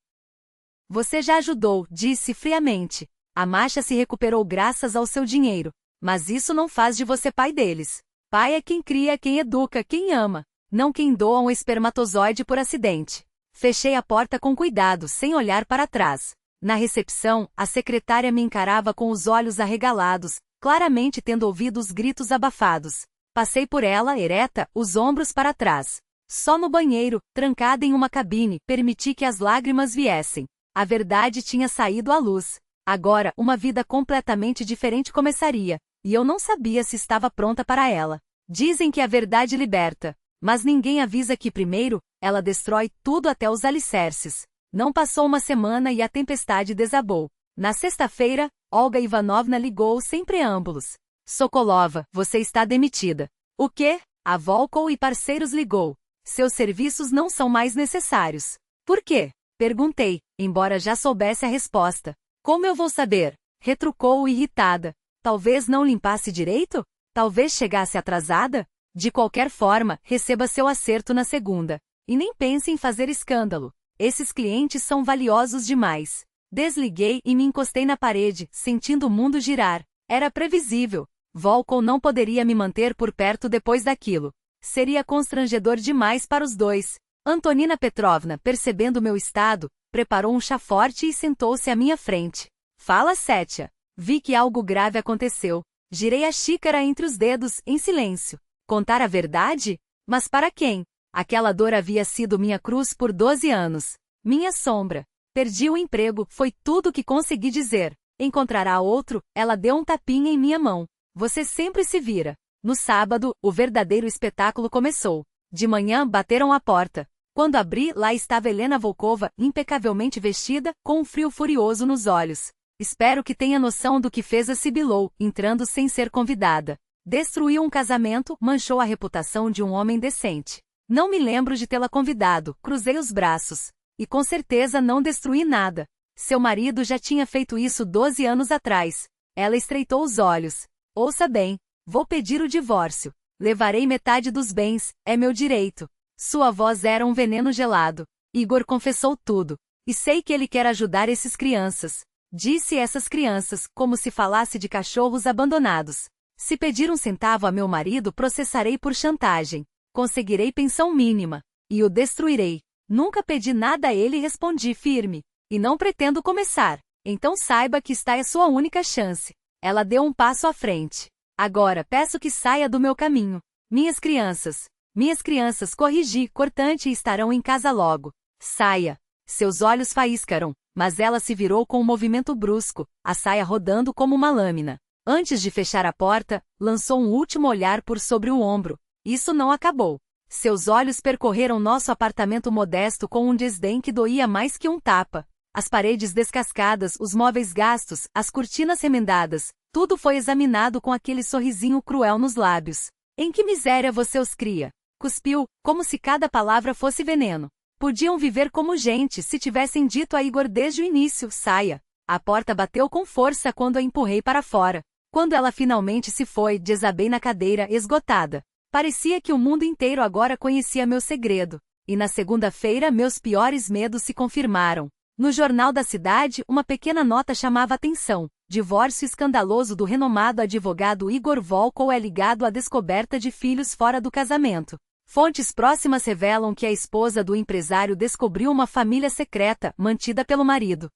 Você já ajudou, disse friamente. A Masha se recuperou graças ao seu dinheiro. Mas isso não faz de você pai deles. Pai é quem cria, quem educa, quem ama. Não quem doa um espermatozoide por acidente. Fechei a porta com cuidado, sem olhar para trás. Na recepção, a secretária me encarava com os olhos arregalados, claramente tendo ouvido os gritos abafados. Passei por ela, ereta, os ombros para trás. Só no banheiro, trancada em uma cabine, permiti que as lágrimas viessem. A verdade tinha saído à luz. Agora, uma vida completamente diferente começaria, e eu não sabia se estava pronta para ela. Dizem que a verdade liberta, mas ninguém avisa que primeiro, ela destrói tudo até os alicerces. Não passou uma semana e a tempestade desabou. Na sexta-feira, Olga Ivanovna ligou sem preâmbulos. Sokolova, você está demitida. O quê? A Volkov e Parceiros ligou. Seus serviços não são mais necessários. Por quê? Perguntei, embora já soubesse a resposta. Como eu vou saber? Retrucou irritada. Talvez não limpasse direito? Talvez chegasse atrasada? De qualquer forma, receba seu acerto na segunda. E nem pense em fazer escândalo. Esses clientes são valiosos demais. Desliguei e me encostei na parede, sentindo o mundo girar. Era previsível. Volkov não poderia me manter por perto depois daquilo. Seria constrangedor demais para os dois. Antonina Petrovna, percebendo meu estado, preparou um chá forte e sentou-se à minha frente. Fala, Sétia. Vi que algo grave aconteceu. Girei a xícara entre os dedos, em silêncio. Contar a verdade? Mas para quem? Aquela dor havia sido minha cruz por 12 anos. Minha sombra. Perdi o emprego, foi tudo o que consegui dizer. Encontrará outro? Ela deu um tapinha em minha mão. Você sempre se vira. No sábado, o verdadeiro espetáculo começou. De manhã, bateram à porta. Quando abri, lá estava Helena Volkova, impecavelmente vestida, com um frio furioso nos olhos. Espero que tenha noção do que fez, a sibilou, entrando sem ser convidada. Destruiu um casamento, manchou a reputação de um homem decente. Não me lembro de tê-la convidado, cruzei os braços. E com certeza não destruí nada. Seu marido já tinha feito isso 12 anos atrás. Ela estreitou os olhos. Ouça bem. Vou pedir o divórcio. Levarei metade dos bens, é meu direito. Sua voz era um veneno gelado. Igor confessou tudo. E sei que ele quer ajudar esses crianças. Disse essas crianças, como se falasse de cachorros abandonados. Se pedir um centavo a meu marido, processarei por chantagem. Conseguirei pensão mínima. E o destruirei. Nunca pedi nada a ele, respondi firme. E não pretendo começar. Então saiba que esta é sua única chance. Ela deu um passo à frente. Agora peço que saia do meu caminho. Minhas crianças, corrigi, cortante, estarão em casa logo. Saia. Seus olhos faíscaram, mas ela se virou com um movimento brusco, a saia rodando como uma lâmina. Antes de fechar a porta, lançou um último olhar por sobre o ombro. Isso não acabou. Seus olhos percorreram nosso apartamento modesto com um desdém que doía mais que um tapa. As paredes descascadas, os móveis gastos, as cortinas remendadas, tudo foi examinado com aquele sorrisinho cruel nos lábios. Em que miséria você os cria? Cuspiu, como se cada palavra fosse veneno. Podiam viver como gente se tivessem dito a Igor desde o início, saia. A porta bateu com força quando a empurrei para fora. Quando ela finalmente se foi, desabei na cadeira, esgotada. Parecia que o mundo inteiro agora conhecia meu segredo. E na segunda-feira meus piores medos se confirmaram. No jornal da cidade, uma pequena nota chamava a atenção. divórcio escandaloso do renomado advogado Igor Volkov é ligado à descoberta de filhos fora do casamento. Fontes próximas revelam que a esposa do empresário descobriu uma família secreta, mantida pelo marido.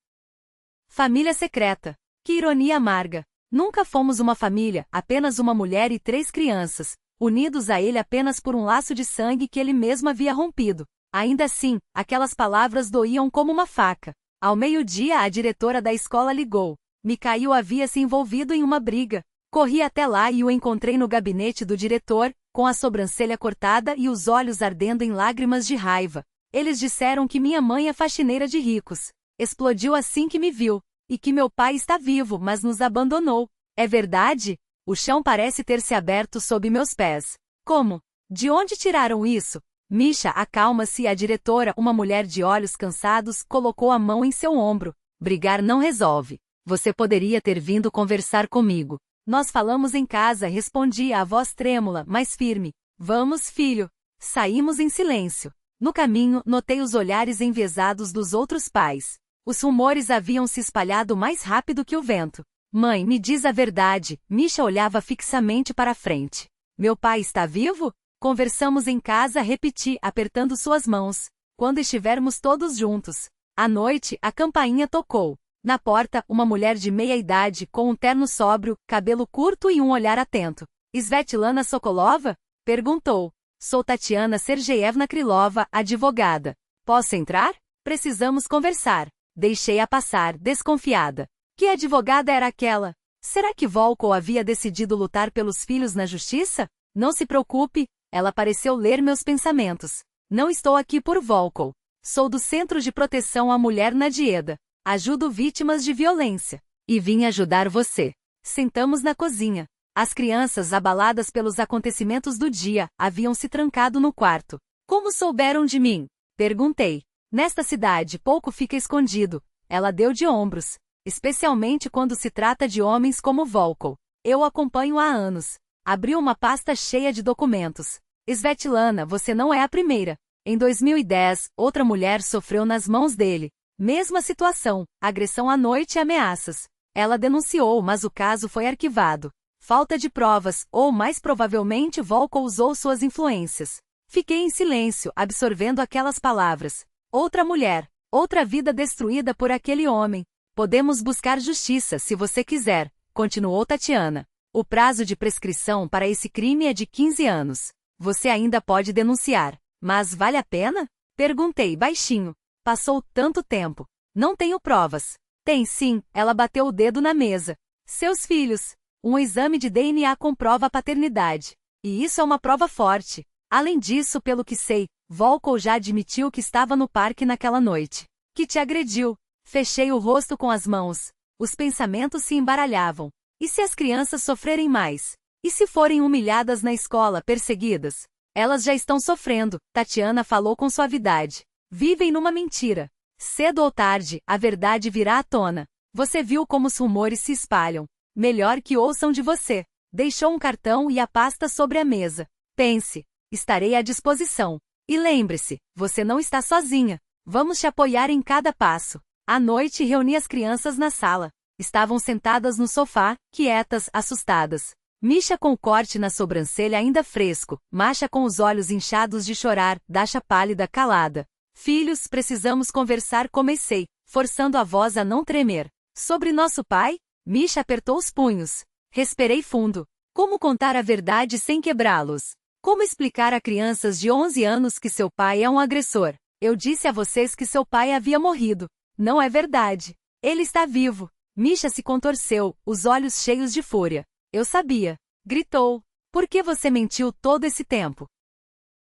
Família secreta. Que ironia amarga. Nunca fomos uma família, apenas uma mulher e 3 crianças, unidos a ele apenas por um laço de sangue que ele mesmo havia rompido. Ainda assim, aquelas palavras doíam como uma faca. Ao meio-dia a diretora da escola ligou. Mikhail havia se envolvido em uma briga. Corri até lá e o encontrei no gabinete do diretor, com a sobrancelha cortada e os olhos ardendo em lágrimas de raiva. Eles disseram que minha mãe é faxineira de ricos. Explodiu assim que me viu. E que meu pai está vivo, mas nos abandonou. É verdade? O chão parece ter se aberto sob meus pés. Como? De onde tiraram isso? Misha, acalma-se. A diretora, uma mulher de olhos cansados, colocou a mão em seu ombro. Brigar não resolve. Você poderia ter vindo conversar comigo. Nós falamos em casa, respondi a voz trêmula, mas firme. Vamos, filho. Saímos em silêncio. No caminho, notei os olhares enviesados dos outros pais. Os rumores haviam se espalhado mais rápido que o vento. Mãe, me diz a verdade. Misha olhava fixamente para a frente. Meu pai está vivo? Conversamos em casa, repeti, apertando suas mãos. Quando estivermos todos juntos. À noite, a campainha tocou. Na porta, uma mulher de meia-idade, com um terno sóbrio, cabelo curto e um olhar atento. Svetlana Sokolova? Perguntou. Sou Tatiana Sergeyevna Krylova, advogada. Posso entrar? Precisamos conversar. Deixei-a passar, desconfiada. Que advogada era aquela? Será que Volkov havia decidido lutar pelos filhos na justiça? Não se preocupe. Ela pareceu ler meus pensamentos. Não estou aqui por Volkov. Sou do Centro de Proteção à Mulher na Dieda. Ajudo vítimas de violência. E vim ajudar você. Sentamos na cozinha. As crianças, abaladas pelos acontecimentos do dia, haviam se trancado no quarto. Como souberam de mim? Perguntei. Nesta cidade pouco fica escondido. Ela deu de ombros. Especialmente quando se trata de homens como Volkov. Eu o acompanho há anos. Abriu uma pasta cheia de documentos. Svetlana, você não é a primeira. Em 2010, outra mulher sofreu nas mãos dele. Mesma situação, agressão à noite e ameaças. Ela denunciou, mas o caso foi arquivado. Falta de provas, ou mais provavelmente Volkov usou suas influências. Fiquei em silêncio, absorvendo aquelas palavras. Outra mulher, outra vida destruída por aquele homem. Podemos buscar justiça se você quiser, continuou Tatiana. O prazo de prescrição para esse crime é de 15 anos. Você ainda pode denunciar. Mas vale a pena? Perguntei baixinho. Passou tanto tempo. Não tenho provas. Tem sim, ela bateu o dedo na mesa. Seus filhos. Um exame de DNA comprova a paternidade. E isso é uma prova forte. Além disso, pelo que sei, Volkov já admitiu que estava no parque naquela noite. Que te agrediu. Fechei o rosto com as mãos. Os pensamentos se embaralhavam. E se as crianças sofrerem mais? E se forem humilhadas na escola, perseguidas? Elas já estão sofrendo, Tatiana falou com suavidade. Vivem numa mentira. Cedo ou tarde, a verdade virá à tona. Você viu como os rumores se espalham. Melhor que ouçam de você. Deixou um cartão e a pasta sobre a mesa. Pense. Estarei à disposição. E lembre-se, você não está sozinha. Vamos te apoiar em cada passo. À noite reuni as crianças na sala. Estavam sentadas no sofá, quietas, assustadas. Misha com o corte na sobrancelha ainda fresco, Masha com os olhos inchados de chorar, Dasha pálida, calada. Filhos, precisamos conversar, comecei, forçando a voz a não tremer. Sobre nosso pai? Misha apertou os punhos. Respirei fundo. Como contar a verdade sem quebrá-los? Como explicar a crianças de 11 anos que seu pai é um agressor? Eu disse a vocês que seu pai havia morrido. Não é verdade. Ele está vivo. Misha se contorceu, os olhos cheios de fúria. Eu sabia. Gritou. Por que você mentiu todo esse tempo?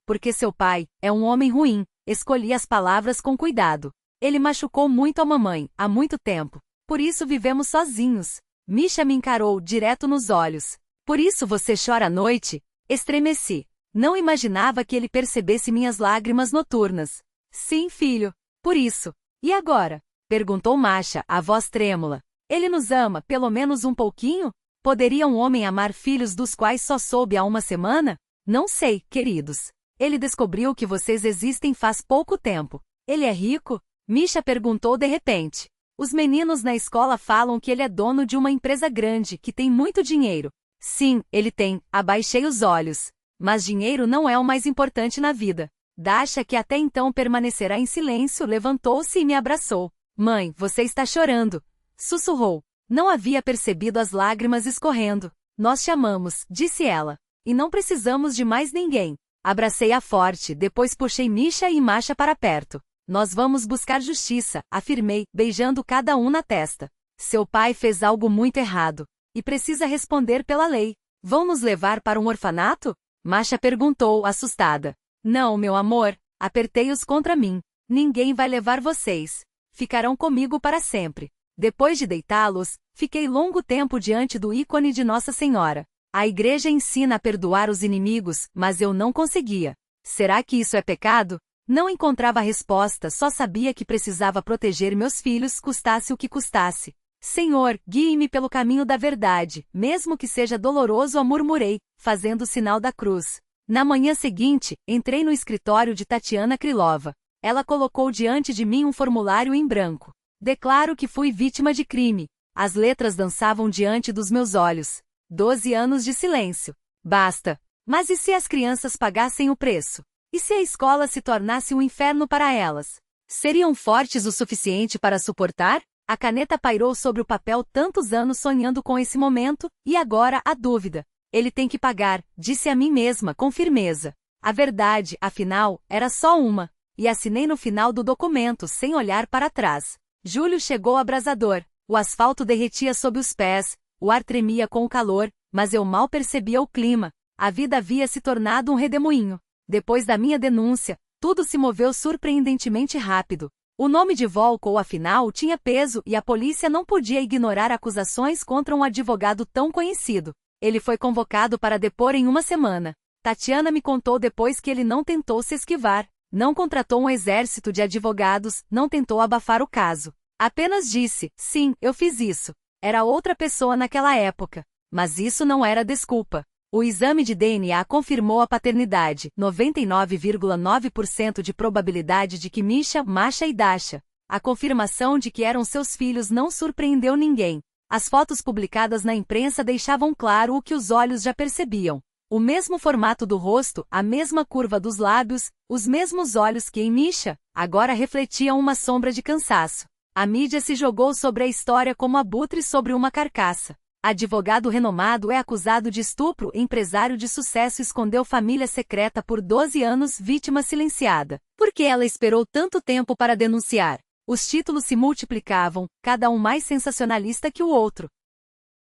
Porque seu pai é um homem ruim. Escolhi as palavras com cuidado. Ele machucou muito a mamãe, há muito tempo. Por isso vivemos sozinhos. Misha me encarou direto nos olhos. Por isso você chora à noite? Estremeci. Não imaginava que ele percebesse minhas lágrimas noturnas. Sim, filho. Por isso. E agora? Perguntou Masha, a voz trêmula. Ele nos ama, pelo menos um pouquinho? Poderia um homem amar filhos dos quais só soube há uma semana? Não sei, queridos. Ele descobriu que vocês existem faz pouco tempo. Ele é rico? Misha perguntou de repente. Os meninos na escola falam que ele é dono de uma empresa grande, que tem muito dinheiro. Sim, ele tem, abaixei os olhos. Mas dinheiro não é o mais importante na vida. Dasha, que até então permanecerá em silêncio, levantou-se e me abraçou. Mãe, você está chorando. Sussurrou. Não havia percebido as lágrimas escorrendo. Nós te amamos, disse ela. E não precisamos de mais ninguém. Abracei-a forte, depois puxei Misha e Masha para perto. Nós vamos buscar justiça, afirmei, beijando cada um na testa. Seu pai fez algo muito errado. E precisa responder pela lei. Vão nos levar para um orfanato? Masha perguntou, assustada. Não, meu amor. Apertei-os contra mim. Ninguém vai levar vocês. Ficarão comigo para sempre. Depois de deitá-los, fiquei longo tempo diante do ícone de Nossa Senhora. A igreja ensina a perdoar os inimigos, mas eu não conseguia. Será que isso é pecado? Não encontrava resposta, só sabia que precisava proteger meus filhos, custasse o que custasse. Senhor, guie-me pelo caminho da verdade, mesmo que seja doloroso, murmurei, fazendo o sinal da cruz. Na manhã seguinte, entrei no escritório de Tatiana Krylova. Ela colocou diante de mim um formulário em branco. Declaro que fui vítima de crime. As letras dançavam diante dos meus olhos. 12 anos de silêncio. Basta. Mas e se as crianças pagassem o preço? E se a escola se tornasse um inferno para elas? Seriam fortes o suficiente para suportar? A caneta pairou sobre o papel tantos anos sonhando com esse momento, e agora a dúvida. Ele tem que pagar, disse a mim mesma com firmeza. A verdade, afinal, era só uma. E assinei no final do documento sem olhar para trás. Julho chegou abrasador. O asfalto derretia sob os pés, o ar tremia com o calor, mas eu mal percebia o clima. A vida havia se tornado um redemoinho. Depois da minha denúncia, tudo se moveu surpreendentemente rápido. O nome de Volkov, afinal, tinha peso e a polícia não podia ignorar acusações contra um advogado tão conhecido. Ele foi convocado para depor em uma semana. Tatiana me contou depois que ele não tentou se esquivar, não contratou um exército de advogados, não tentou abafar o caso. Apenas disse, sim, eu fiz isso. Era outra pessoa naquela época. Mas isso não era desculpa. O exame de DNA confirmou a paternidade, 99,9% de probabilidade de que Misha, Masha e Dasha. A confirmação de que eram seus filhos não surpreendeu ninguém. As fotos publicadas na imprensa deixavam claro o que os olhos já percebiam. O mesmo formato do rosto, a mesma curva dos lábios, os mesmos olhos que em Misha, agora refletiam uma sombra de cansaço. A mídia se jogou sobre a história como abutre sobre uma carcaça. Advogado renomado é acusado de estupro, empresário de sucesso escondeu família secreta por 12 anos, vítima silenciada. Por que ela esperou tanto tempo para denunciar? Os títulos se multiplicavam, cada um mais sensacionalista que o outro.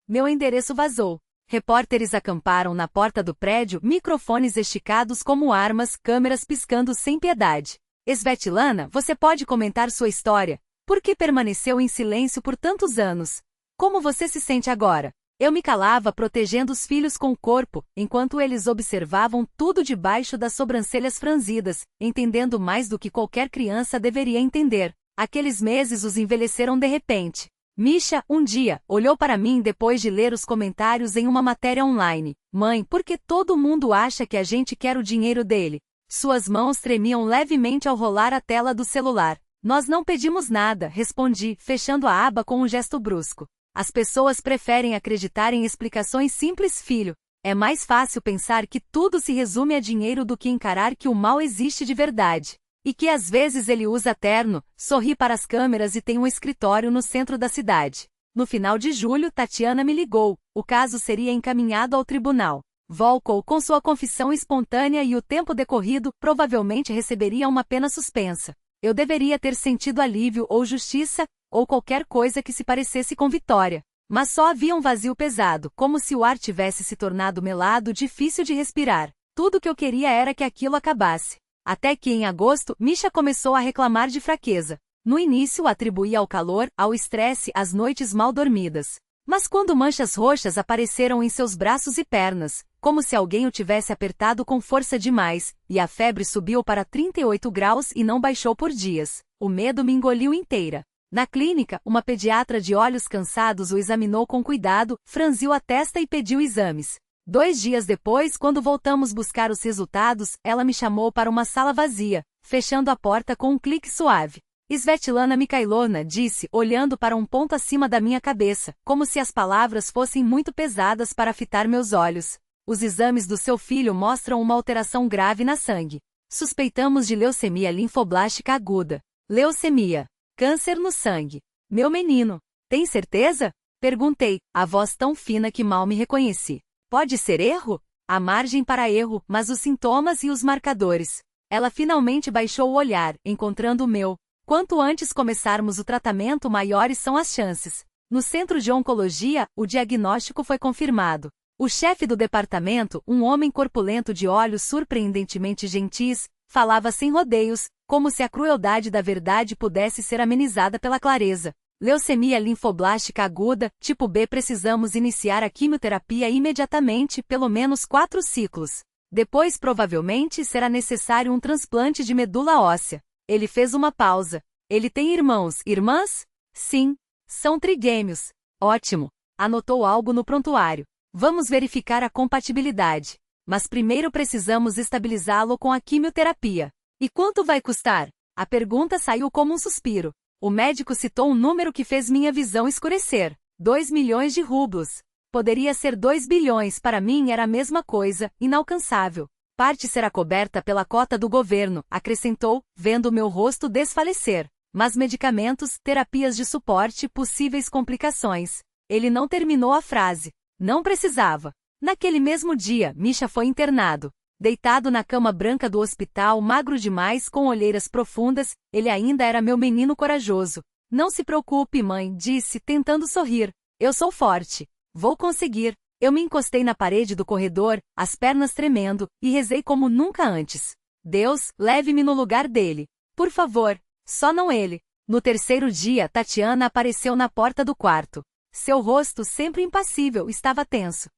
Meu endereço vazou. Repórteres acamparam na porta do prédio, microfones esticados como armas, câmeras piscando sem piedade. Svetlana, você pode comentar sua história? Por que permaneceu em silêncio por tantos anos? Como você se sente agora? Eu me calava protegendo os filhos com o corpo, enquanto eles observavam tudo debaixo das sobrancelhas franzidas, entendendo mais do que qualquer criança deveria entender. Aqueles meses os envelheceram de repente. Misha, um dia, olhou para mim depois de ler os comentários em uma matéria online. Mãe, por que todo mundo acha que a gente quer o dinheiro dele? Suas mãos tremiam levemente ao rolar a tela do celular. Nós não pedimos nada, respondi, fechando a aba com um gesto brusco. As pessoas preferem acreditar em explicações simples, filho. É mais fácil pensar que tudo se resume a dinheiro do que encarar que o mal existe de verdade. E que às vezes ele usa terno, sorri para as câmeras e tem um escritório no centro da cidade. No final de julho, Tatiana me ligou. O caso seria encaminhado ao tribunal. Volkov, com sua confissão espontânea e o tempo decorrido, provavelmente receberia uma pena suspensa. Eu deveria ter sentido alívio ou justiça, ou qualquer coisa que se parecesse com vitória. Mas só havia um vazio pesado, como se o ar tivesse se tornado melado, difícil de respirar. Tudo que eu queria era que aquilo acabasse. Até que em agosto, Misha começou a reclamar de fraqueza. No início atribuía ao calor, ao estresse, às noites mal dormidas. Mas quando manchas roxas apareceram em seus braços e pernas, como se alguém o tivesse apertado com força demais, e a febre subiu para 38 graus e não baixou por dias, o medo me engoliu inteira. Na clínica, uma pediatra de olhos cansados o examinou com cuidado, franziu a testa e pediu exames. 2 dias depois, quando voltamos buscar os resultados, ela me chamou para uma sala vazia, fechando a porta com um clique suave. Svetlana Mikhailovna disse, olhando para um ponto acima da minha cabeça, como se as palavras fossem muito pesadas para fitar meus olhos. Os exames do seu filho mostram uma alteração grave na sangue. Suspeitamos de leucemia linfoblástica aguda. Leucemia. Câncer no sangue. Meu menino. Tem certeza? Perguntei, a voz tão fina que mal me reconheci. Pode ser erro? Há margem para erro, mas os sintomas e os marcadores. Ela finalmente baixou o olhar, encontrando o meu. Quanto antes começarmos o tratamento, maiores são as chances. No centro de oncologia, o diagnóstico foi confirmado. O chefe do departamento, um homem corpulento de olhos surpreendentemente gentis, falava sem rodeios, como se a crueldade da verdade pudesse ser amenizada pela clareza. Leucemia linfoblástica aguda, tipo B. Precisamos iniciar a quimioterapia imediatamente, pelo menos 4 ciclos. Depois provavelmente será necessário um transplante de medula óssea. Ele fez uma pausa. Ele tem irmãos, irmãs? Sim. São trigêmeos. Ótimo. Anotou algo no prontuário. Vamos verificar a compatibilidade. Mas primeiro precisamos estabilizá-lo com a quimioterapia. E quanto vai custar? A pergunta saiu como um suspiro. O médico citou um número que fez minha visão escurecer. 2 milhões de rublos. Poderia ser 2 bilhões, para mim era a mesma coisa, inalcançável. Parte será coberta pela cota do governo, acrescentou, vendo meu rosto desfalecer. Mas medicamentos, terapias de suporte, possíveis complicações. Ele não terminou a frase. Não precisava. Naquele mesmo dia, Misha foi internado. Deitado na cama branca do hospital, magro demais, com olheiras profundas, ele ainda era meu menino corajoso. Não se preocupe, mãe, disse, tentando sorrir. Eu sou forte. Vou conseguir. Eu me encostei na parede do corredor, as pernas tremendo, e rezei como nunca antes. Deus, leve-me no lugar dele. Por favor. Só não ele. No terceiro dia, Tatiana apareceu na porta do quarto. Seu rosto, sempre impassível, estava tenso.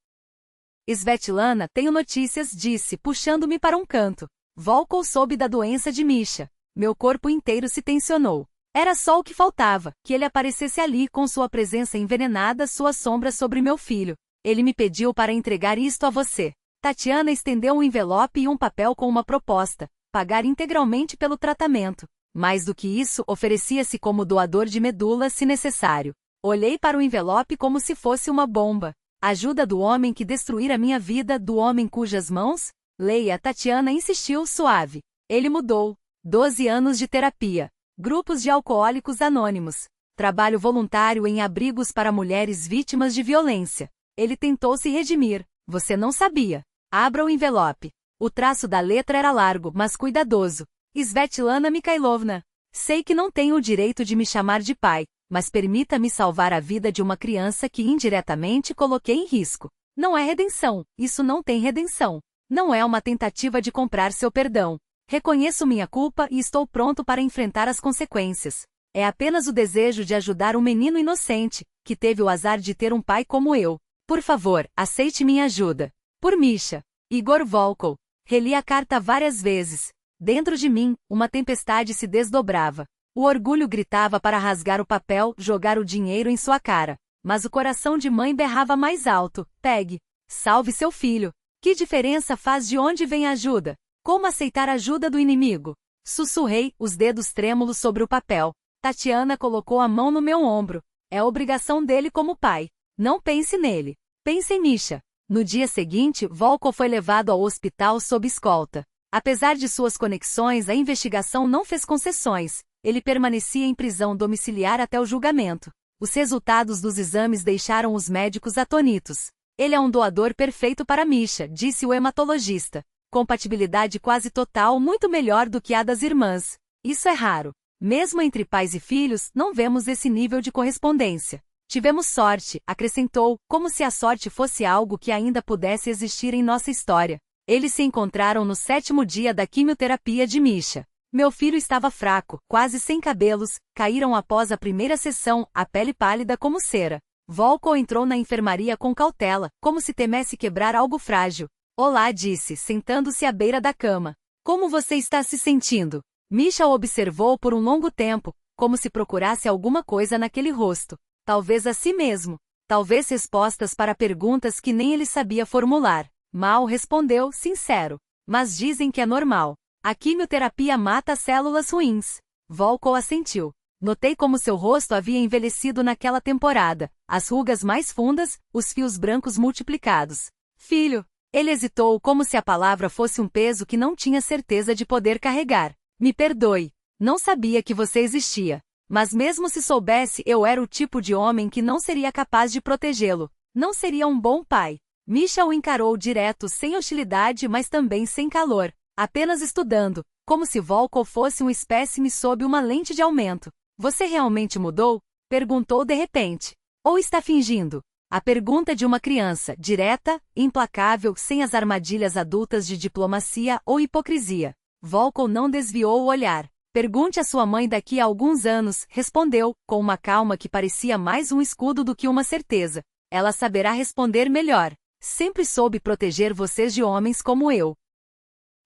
Svetlana, tenho notícias, disse, puxando-me para um canto. Volkov soube da doença de Misha. Meu corpo inteiro se tensionou. Era só o que faltava, que ele aparecesse ali com sua presença envenenada, sua sombra sobre meu filho. Ele me pediu para entregar isto a você. Tatiana estendeu um envelope e um papel com uma proposta. Pagar integralmente pelo tratamento. Mais do que isso, oferecia-se como doador de medula se necessário. Olhei para o envelope como se fosse uma bomba. Ajuda do homem que destruíra minha vida, do homem cujas mãos? Leia, Tatiana insistiu, suave. Ele mudou. 12 anos de terapia. Grupos de alcoólicos anônimos. Trabalho voluntário em abrigos para mulheres vítimas de violência. Ele tentou se redimir. Você não sabia. Abra o envelope. O traço da letra era largo, mas cuidadoso. Svetlana Mikhailovna. Sei que não tenho o direito de me chamar de pai, mas permita-me salvar a vida de uma criança que indiretamente coloquei em risco. Não é redenção, isso não tem redenção. Não é uma tentativa de comprar seu perdão. Reconheço minha culpa e estou pronto para enfrentar as consequências. É apenas o desejo de ajudar um menino inocente, que teve o azar de ter um pai como eu. Por favor, aceite minha ajuda. Por Misha. Igor Volkov. Reli a carta várias vezes. Dentro de mim, uma tempestade se desdobrava. O orgulho gritava para rasgar o papel, jogar o dinheiro em sua cara. Mas o coração de mãe berrava mais alto. Pegue. Salve seu filho. Que diferença faz de onde vem a ajuda? Como aceitar a ajuda do inimigo? Sussurrei, os dedos trêmulos sobre o papel. Tatiana colocou a mão no meu ombro. É obrigação dele como pai. Não pense nele. Pense em Misha. No dia seguinte, Volkov foi levado ao hospital sob escolta. Apesar de suas conexões, a investigação não fez concessões. Ele permanecia em prisão domiciliar até o julgamento. Os resultados dos exames deixaram os médicos atônitos. Ele é um doador perfeito para Misha, disse o hematologista. Compatibilidade quase total, muito melhor do que a das irmãs. Isso é raro. Mesmo entre pais e filhos, não vemos esse nível de correspondência. Tivemos sorte, acrescentou, como se a sorte fosse algo que ainda pudesse existir em nossa história. Eles se encontraram no 7º dia da quimioterapia de Misha. Meu filho estava fraco, quase sem cabelos, caíram após a primeira sessão, a pele pálida como cera. Volkov entrou na enfermaria com cautela, como se temesse quebrar algo frágil. Olá, disse, sentando-se à beira da cama. Como você está se sentindo? Misha o observou por um longo tempo, como se procurasse alguma coisa naquele rosto. Talvez a si mesmo. Talvez respostas para perguntas que nem ele sabia formular. Mal respondeu, sincero. Mas dizem que é normal. A quimioterapia mata células ruins. Volko assentiu. Notei como seu rosto havia envelhecido naquela temporada, as rugas mais fundas, os fios brancos multiplicados. Filho. Ele hesitou como se a palavra fosse um peso que não tinha certeza de poder carregar. Me perdoe. Não sabia que você existia. Mas mesmo se soubesse, eu era o tipo de homem que não seria capaz de protegê-lo. Não seria um bom pai. Misha o encarou direto, sem hostilidade, mas também sem calor. Apenas estudando, como se Volko fosse um espécime sob uma lente de aumento. Você realmente mudou? Perguntou de repente. Ou está fingindo? A pergunta de uma criança, direta, implacável, sem as armadilhas adultas de diplomacia ou hipocrisia. Volko não desviou o olhar. Pergunte à sua mãe daqui a alguns anos, respondeu, com uma calma que parecia mais um escudo do que uma certeza. Ela saberá responder melhor. Sempre soube proteger vocês de homens como eu.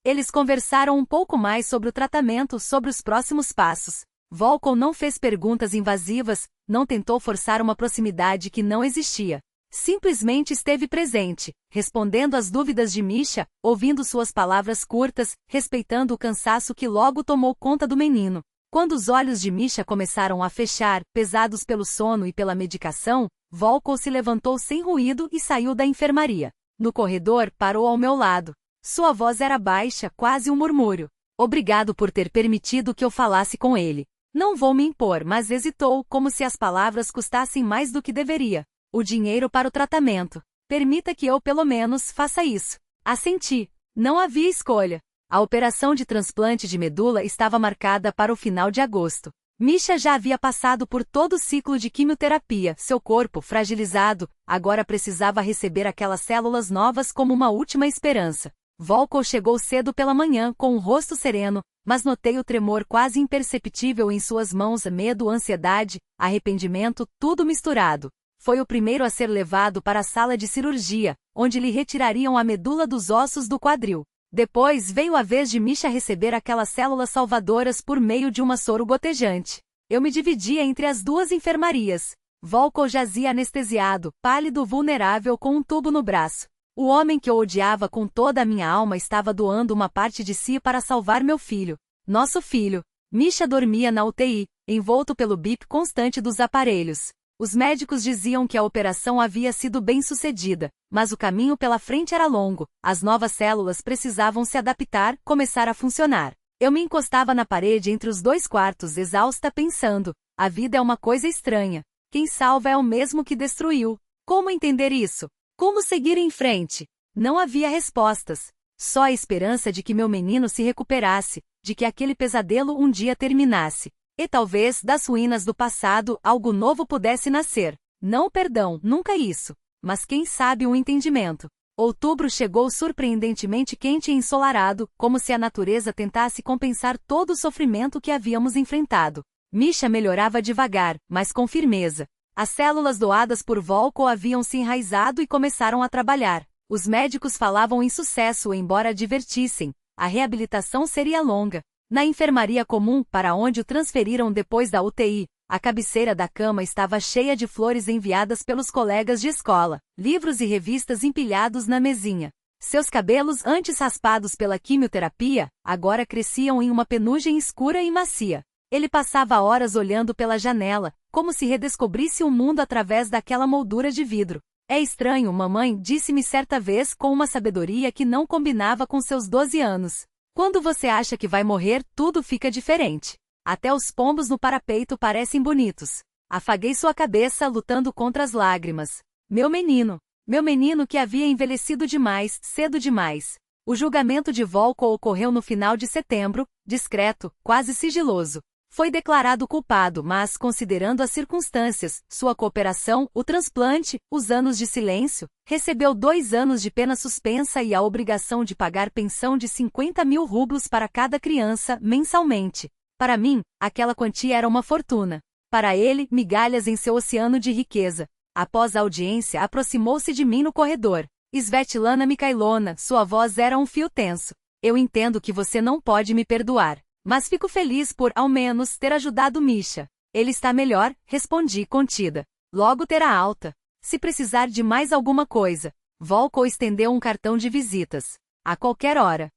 Eles conversaram um pouco mais sobre o tratamento, sobre os próximos passos. Volko não fez perguntas invasivas, não tentou forçar uma proximidade que não existia. Simplesmente esteve presente, respondendo às dúvidas de Misha, ouvindo suas palavras curtas, respeitando o cansaço que logo tomou conta do menino. Quando os olhos de Misha começaram a fechar, pesados pelo sono e pela medicação, Volko se levantou sem ruído e saiu da enfermaria. No corredor, parou ao meu lado. Sua voz era baixa, quase um murmúrio. Obrigado por ter permitido que eu falasse com ele. Não vou me impor, mas hesitou, como se as palavras custassem mais do que deveria. O dinheiro para o tratamento. Permita que eu pelo menos faça isso. Assenti. Não havia escolha. A operação de transplante de medula estava marcada para o final de agosto. Misha já havia passado por todo o ciclo de quimioterapia, seu corpo, fragilizado, agora precisava receber aquelas células novas como uma última esperança. Volko chegou cedo pela manhã com um rosto sereno, mas notei o tremor quase imperceptível em suas mãos, medo, ansiedade, arrependimento, tudo misturado. Foi o primeiro a ser levado para a sala de cirurgia, onde lhe retirariam a medula dos ossos do quadril. Depois veio a vez de Misha receber aquelas células salvadoras por meio de uma soro gotejante. Eu me dividia entre as duas enfermarias. Volko jazia anestesiado, pálido, vulnerável, com um tubo no braço. O homem que eu odiava com toda a minha alma estava doando uma parte de si para salvar meu filho. Nosso filho. Misha dormia na UTI, envolto pelo bip constante dos aparelhos. Os médicos diziam que a operação havia sido bem-sucedida, mas o caminho pela frente era longo, as novas células precisavam se adaptar, começar a funcionar. Eu me encostava na parede entre os dois quartos, exausta, pensando, a vida é uma coisa estranha. Quem salva é o mesmo que destruiu. Como entender isso? Como seguir em frente? Não havia respostas. Só a esperança de que meu menino se recuperasse, de que aquele pesadelo um dia terminasse. E talvez, das ruínas do passado, algo novo pudesse nascer. Não o perdão, nunca isso. Mas quem sabe o entendimento. Outubro chegou surpreendentemente quente e ensolarado, como se a natureza tentasse compensar todo o sofrimento que havíamos enfrentado. Misha melhorava devagar, mas com firmeza. As células doadas por Volko haviam se enraizado e começaram a trabalhar. Os médicos falavam em sucesso, embora advertissem. A reabilitação seria longa. Na enfermaria comum, para onde o transferiram depois da UTI, a cabeceira da cama estava cheia de flores enviadas pelos colegas de escola, livros e revistas empilhados na mesinha. Seus cabelos, antes raspados pela quimioterapia, agora cresciam em uma penugem escura e macia. Ele passava horas olhando pela janela, como se redescobrisse o mundo através daquela moldura de vidro. É estranho, mamãe, disse-me certa vez com uma sabedoria que não combinava com seus 12 anos. Quando você acha que vai morrer, tudo fica diferente. Até os pombos no parapeito parecem bonitos. Afaguei sua cabeça, lutando contra as lágrimas. Meu menino que havia envelhecido demais, cedo demais. O julgamento de Volko ocorreu no final de setembro, discreto, quase sigiloso. Foi declarado culpado, mas, considerando as circunstâncias, sua cooperação, o transplante, os anos de silêncio, recebeu 2 anos de pena suspensa e a obrigação de pagar pensão de 50.000 rublos para cada criança, mensalmente. Para mim, aquela quantia era uma fortuna. Para ele, migalhas em seu oceano de riqueza. Após a audiência, aproximou-se de mim no corredor. Svetlana Mikhailona, sua voz era um fio tenso. Eu entendo que você não pode me perdoar. Mas fico feliz por, ao menos, ter ajudado Misha. Ele está melhor, respondi contida. Logo terá alta. Se precisar de mais alguma coisa. Volko estendeu um cartão de visitas. A qualquer hora.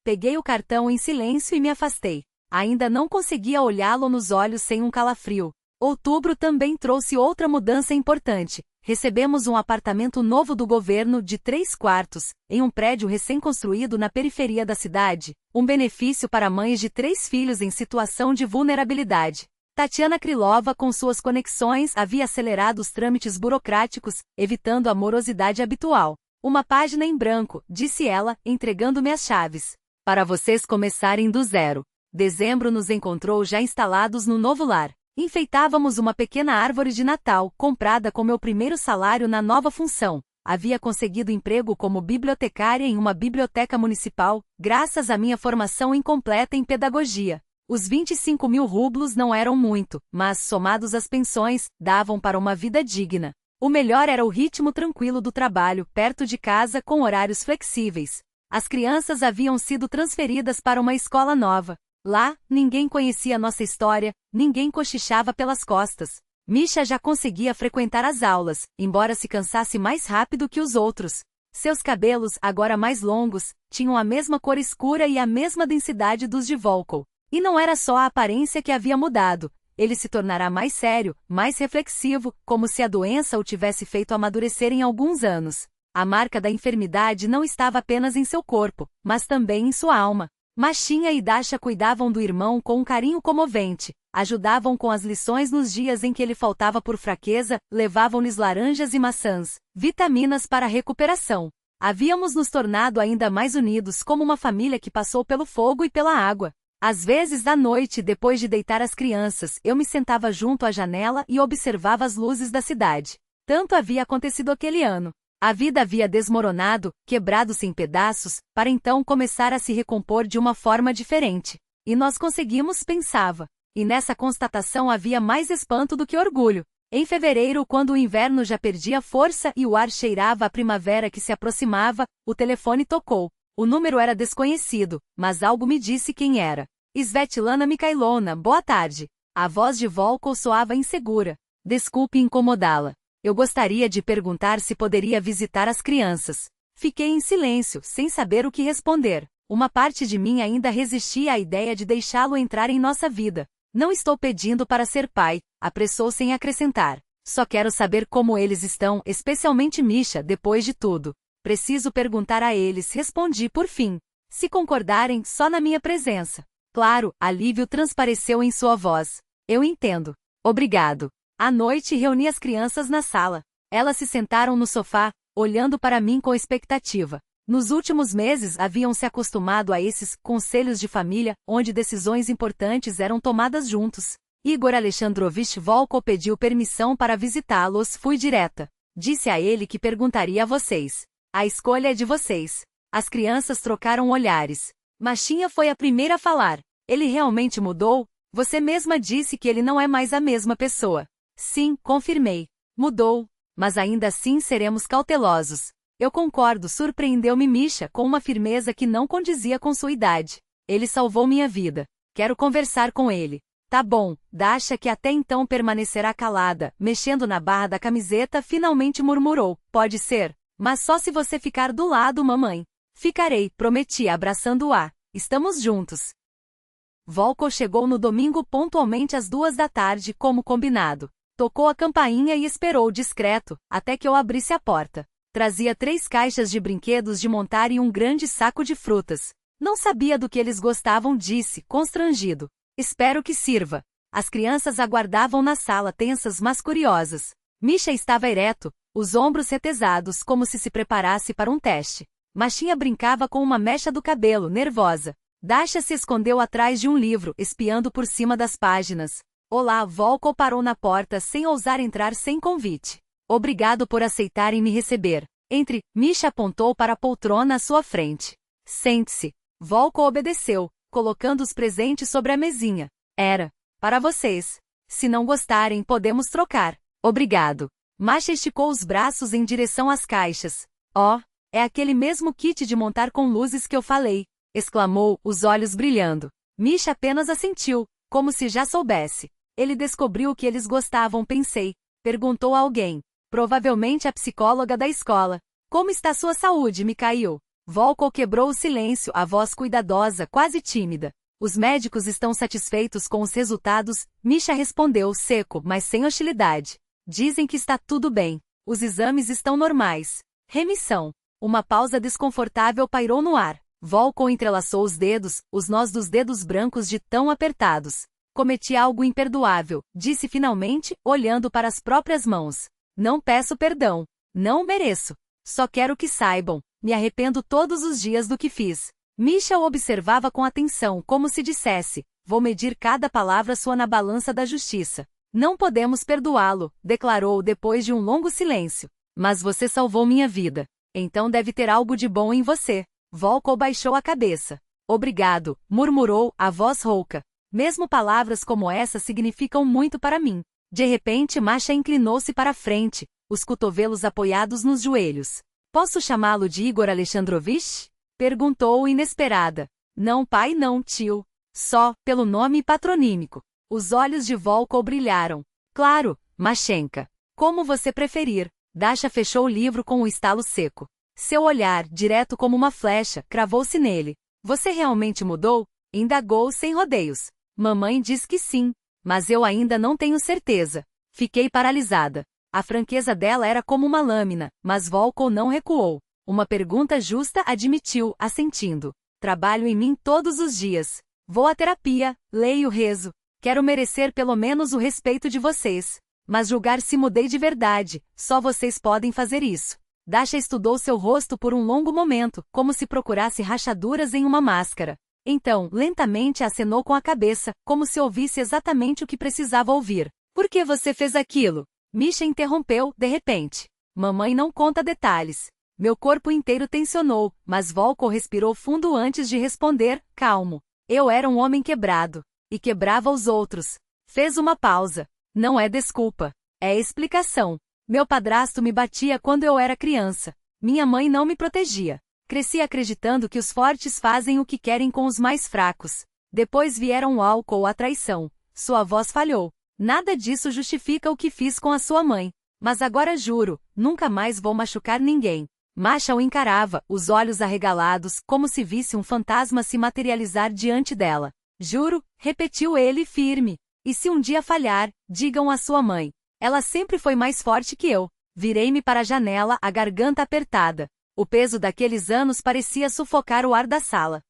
Peguei o cartão em silêncio e me afastei. Ainda não conseguia olhá-lo nos olhos sem um calafrio. Outubro também trouxe outra mudança importante. Recebemos um apartamento novo do governo de 3 quartos, em um prédio recém-construído na periferia da cidade, um benefício para mães de 3 filhos em situação de vulnerabilidade. Tatiana Krylova, com suas conexões, havia acelerado os trâmites burocráticos, evitando a morosidade habitual. Uma página em branco, disse ela, entregando-me as chaves. Para vocês começarem do zero. Dezembro nos encontrou já instalados no novo lar. Enfeitávamos uma pequena árvore de Natal, comprada com meu primeiro salário na nova função. Havia conseguido emprego como bibliotecária em uma biblioteca municipal, graças à minha formação incompleta em pedagogia. Os 25 mil rublos não eram muito, mas, somados às pensões, davam para uma vida digna. O melhor era o ritmo tranquilo do trabalho, perto de casa, com horários flexíveis. As crianças haviam sido transferidas para uma escola nova. Lá, ninguém conhecia nossa história, ninguém cochichava pelas costas. Misha já conseguia frequentar as aulas, embora se cansasse mais rápido que os outros. Seus cabelos, agora mais longos, tinham a mesma cor escura e a mesma densidade dos de Volkov. E não era só a aparência que havia mudado. Ele se tornará mais sério, mais reflexivo, como se a doença o tivesse feito amadurecer em alguns anos. A marca da enfermidade não estava apenas em seu corpo, mas também em sua alma. Mashinha e Dasha cuidavam do irmão com um carinho comovente, ajudavam com as lições nos dias em que ele faltava por fraqueza, levavam-lhes laranjas e maçãs, vitaminas para a recuperação. Havíamos nos tornado ainda mais unidos como uma família que passou pelo fogo e pela água. Às vezes, à noite, depois de deitar as crianças, eu me sentava junto à janela e observava as luzes da cidade. Tanto havia acontecido aquele ano. A vida havia desmoronado, quebrado-se em pedaços, para então começar a se recompor de uma forma diferente. E nós conseguimos, pensava. E nessa constatação havia mais espanto do que orgulho. Em fevereiro, quando o inverno já perdia força e o ar cheirava a primavera que se aproximava, o telefone tocou. O número era desconhecido, mas algo me disse quem era. Svetlana Mikhailovna, boa tarde. A voz de Volkov soava insegura. Desculpe incomodá-la. Eu gostaria de perguntar se poderia visitar as crianças. Fiquei em silêncio, sem saber o que responder. Uma parte de mim ainda resistia à ideia de deixá-lo entrar em nossa vida. Não estou pedindo para ser pai, apressou-se em acrescentar. Só quero saber como eles estão, especialmente Misha, depois de tudo. Preciso perguntar a eles, respondi por fim. Se concordarem, só na minha presença. Claro, alívio transpareceu em sua voz. Eu entendo. Obrigado. À noite reuni as crianças na sala. Elas se sentaram no sofá, olhando para mim com expectativa. Nos últimos meses haviam se acostumado a esses conselhos de família, onde decisões importantes eram tomadas juntos. Igor Alexandrovich Volkov pediu permissão para visitá-los, fui direta. Disse a ele que perguntaria a vocês. A escolha é de vocês. As crianças trocaram olhares. Mashinha foi a primeira a falar. Ele realmente mudou? Você mesma disse que ele não é mais a mesma pessoa. Sim, confirmei. Mudou. Mas ainda assim seremos cautelosos. Eu concordo, surpreendeu-me Misha com uma firmeza que não condizia com sua idade. Ele salvou minha vida. Quero conversar com ele. Tá bom, Dasha, que até então permanecerá calada, mexendo na barra da camiseta, finalmente murmurou. Pode ser, mas só se você ficar do lado, mamãe. Ficarei, prometi, abraçando-a. Estamos juntos. Volkov chegou no domingo pontualmente às 14h, como combinado. Tocou a campainha e esperou discreto, até que eu abrisse a porta. Trazia 3 caixas de brinquedos de montar e um grande saco de frutas. Não sabia do que eles gostavam, disse, constrangido. Espero que sirva. As crianças aguardavam na sala, tensas mas curiosas. Misha estava ereto, os ombros retesados, como se preparasse para um teste. Mashinha brincava com uma mecha do cabelo, nervosa. Dasha se escondeu atrás de um livro, espiando por cima das páginas. Olá, Volkov parou na porta sem ousar entrar sem convite. Obrigado por aceitarem me receber. Entre, Misha apontou para a poltrona à sua frente. Sente-se. Volkov obedeceu, colocando os presentes sobre a mesinha. Era para vocês. Se não gostarem, podemos trocar. Obrigado. Masha esticou os braços em direção às caixas. Oh, é aquele mesmo kit de montar com luzes que eu falei, exclamou, os olhos brilhando. Misha apenas assentiu, como se já soubesse. Ele descobriu o que eles gostavam, pensei. Perguntou a alguém. Provavelmente a psicóloga da escola. Como está sua saúde, Mikhail? Volkov quebrou o silêncio, a voz cuidadosa, quase tímida. Os médicos estão satisfeitos com os resultados, Misha respondeu seco, mas sem hostilidade. Dizem que está tudo bem. Os exames estão normais. Remissão. Uma pausa desconfortável pairou no ar. Volko entrelaçou os dedos, os nós dos dedos brancos de tão apertados. Cometi algo imperdoável, disse finalmente, olhando para as próprias mãos. Não peço perdão. Não mereço. Só quero que saibam. Me arrependo todos os dias do que fiz. Misha o observava com atenção, como se dissesse, vou medir cada palavra sua na balança da justiça. Não podemos perdoá-lo, declarou depois de um longo silêncio. Mas você salvou minha vida. Então deve ter algo de bom em você. Volko baixou a cabeça. Obrigado, murmurou, a voz rouca. Mesmo palavras como essa significam muito para mim. De repente Masha inclinou-se para a frente, os cotovelos apoiados nos joelhos. Posso chamá-lo de Igor Alexandrovich? Perguntou inesperada. Não pai não tio. Só, pelo nome patronímico. Os olhos de Volko brilharam. Claro, Mashenka. Como você preferir. Dasha fechou o livro com um estalo seco. Seu olhar, direto como uma flecha, cravou-se nele. Você realmente mudou? Indagou sem rodeios. Mamãe diz que sim, mas eu ainda não tenho certeza. Fiquei paralisada. A franqueza dela era como uma lâmina, mas Volko não recuou. Uma pergunta justa, admitiu, assentindo. Trabalho em mim todos os dias. Vou à terapia, leio, rezo. Quero merecer pelo menos o respeito de vocês. Mas julgar se mudei de verdade, só vocês podem fazer isso. Dasha estudou seu rosto por um longo momento, como se procurasse rachaduras em uma máscara. Então, lentamente acenou com a cabeça, como se ouvisse exatamente o que precisava ouvir. Por que você fez aquilo? Misha interrompeu, de repente. Mamãe não conta detalhes. Meu corpo inteiro tensionou, mas Volko respirou fundo antes de responder, calmo. Eu era um homem quebrado. E quebrava os outros. Fez uma pausa. Não é desculpa. É explicação. Meu padrasto me batia quando eu era criança. Minha mãe não me protegia. Cresci acreditando que os fortes fazem o que querem com os mais fracos. Depois vieram o álcool ou a traição. Sua voz falhou. Nada disso justifica o que fiz com a sua mãe. Mas agora juro, nunca mais vou machucar ninguém. Masha o encarava, os olhos arregalados, como se visse um fantasma se materializar diante dela. Juro, repetiu ele firme. E se um dia falhar, digam à sua mãe. Ela sempre foi mais forte que eu. Virei-me para a janela, a garganta apertada. O peso daqueles anos parecia sufocar o ar da sala.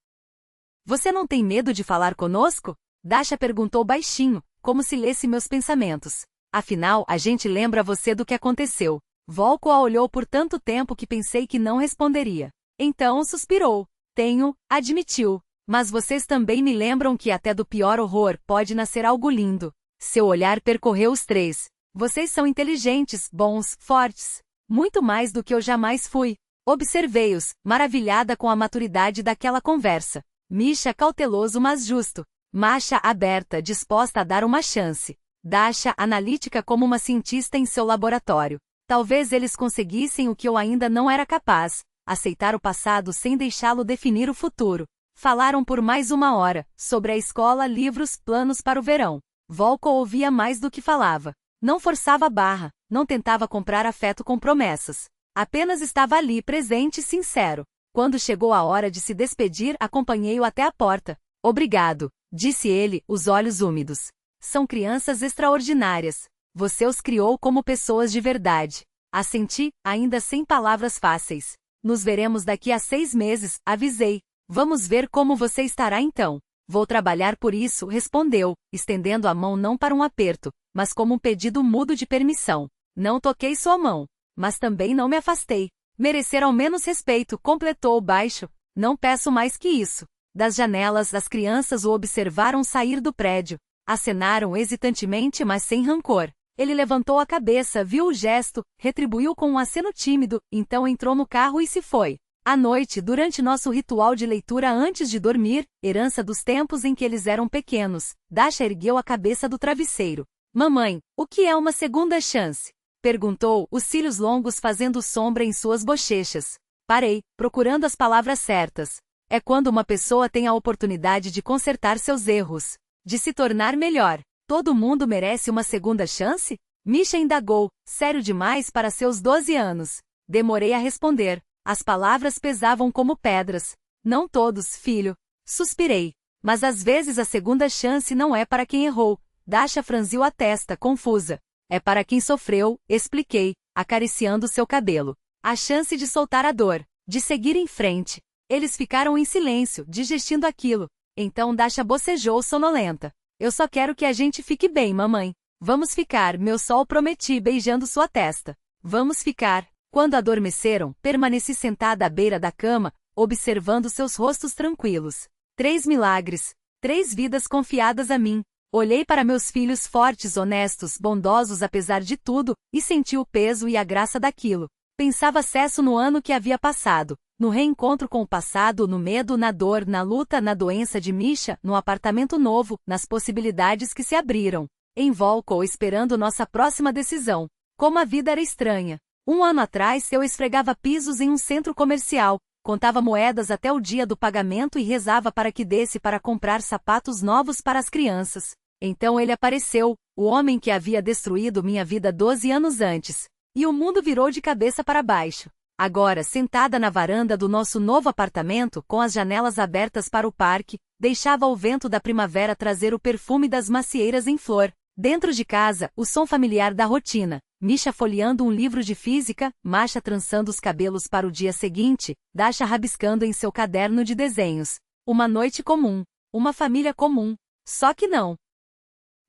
Você não tem medo de falar conosco? Dasha perguntou baixinho, como se lesse meus pensamentos. Afinal, a gente lembra você do que aconteceu. Volko a olhou por tanto tempo que pensei que não responderia. Então suspirou. Tenho, admitiu. Mas vocês também me lembram que até do pior horror pode nascer algo lindo. Seu olhar percorreu os três. Vocês são inteligentes, bons, fortes. Muito mais do que eu jamais fui. Observei-os, maravilhada com a maturidade daquela conversa. Misha cauteloso mas justo. Masha aberta, disposta a dar uma chance. Dasha analítica como uma cientista em seu laboratório. Talvez eles conseguissem o que eu ainda não era capaz, aceitar o passado sem deixá-lo definir o futuro. Falaram por mais 1 hora, sobre a escola, livros, planos para o verão. Volko ouvia mais do que falava. Não forçava a barra, não tentava comprar afeto com promessas. Apenas estava ali, presente e sincero. Quando chegou a hora de se despedir, acompanhei-o até a porta. Obrigado, disse ele, os olhos úmidos. São crianças extraordinárias. Você os criou como pessoas de verdade. Assenti, ainda sem palavras fáceis. Nos veremos daqui a 6 meses, avisei. Vamos ver como você estará então. Vou trabalhar por isso, respondeu, estendendo a mão não para um aperto, mas como um pedido mudo de permissão. Não toquei sua mão, mas também não me afastei. Merecer ao menos respeito, completou baixo. Não peço mais que isso. Das janelas, as crianças o observaram sair do prédio. Acenaram hesitantemente, mas sem rancor. Ele levantou a cabeça, viu o gesto, retribuiu com um aceno tímido, então entrou no carro e se foi. À noite, durante nosso ritual de leitura antes de dormir, herança dos tempos em que eles eram pequenos, Dasha ergueu a cabeça do travesseiro. Mamãe, o que é uma segunda chance? Perguntou, os cílios longos fazendo sombra em suas bochechas. Parei, procurando as palavras certas. É quando uma pessoa tem a oportunidade de consertar seus erros, de se tornar melhor. Todo mundo merece uma segunda chance? Misha indagou, sério demais para seus 12 anos. Demorei a responder. As palavras pesavam como pedras. Não todos, filho. Suspirei. Mas às vezes a segunda chance não é para quem errou. Dasha franziu a testa, confusa. É para quem sofreu, expliquei, acariciando seu cabelo. A chance de soltar a dor, de seguir em frente. Eles ficaram em silêncio, digestindo aquilo. Então Dasha bocejou sonolenta. Eu só quero que a gente fique bem, mamãe. Vamos ficar, meu sol, prometi, beijando sua testa. Vamos ficar. Quando adormeceram, permaneci sentada à beira da cama, observando seus rostos tranquilos. 3 milagres. 3 vidas confiadas a mim. Olhei para meus filhos fortes, honestos, bondosos apesar de tudo, e senti o peso e a graça daquilo. Pensava acesso no ano que havia passado, no reencontro com o passado, no medo, na dor, na luta, na doença de Misha, no apartamento novo, nas possibilidades que se abriram. Em Volko, esperando nossa próxima decisão. Como a vida era estranha. 1 ano atrás eu esfregava pisos em um centro comercial, contava moedas até o dia do pagamento e rezava para que desse para comprar sapatos novos para as crianças. Então ele apareceu, o homem que havia destruído minha vida 12 anos antes. E o mundo virou de cabeça para baixo. Agora, sentada na varanda do nosso novo apartamento, com as janelas abertas para o parque, deixava o vento da primavera trazer o perfume das macieiras em flor. Dentro de casa, o som familiar da rotina. Misha folheando um livro de física, Masha trançando os cabelos para o dia seguinte, Dasha rabiscando em seu caderno de desenhos. Uma noite comum. Uma família comum. Só que não.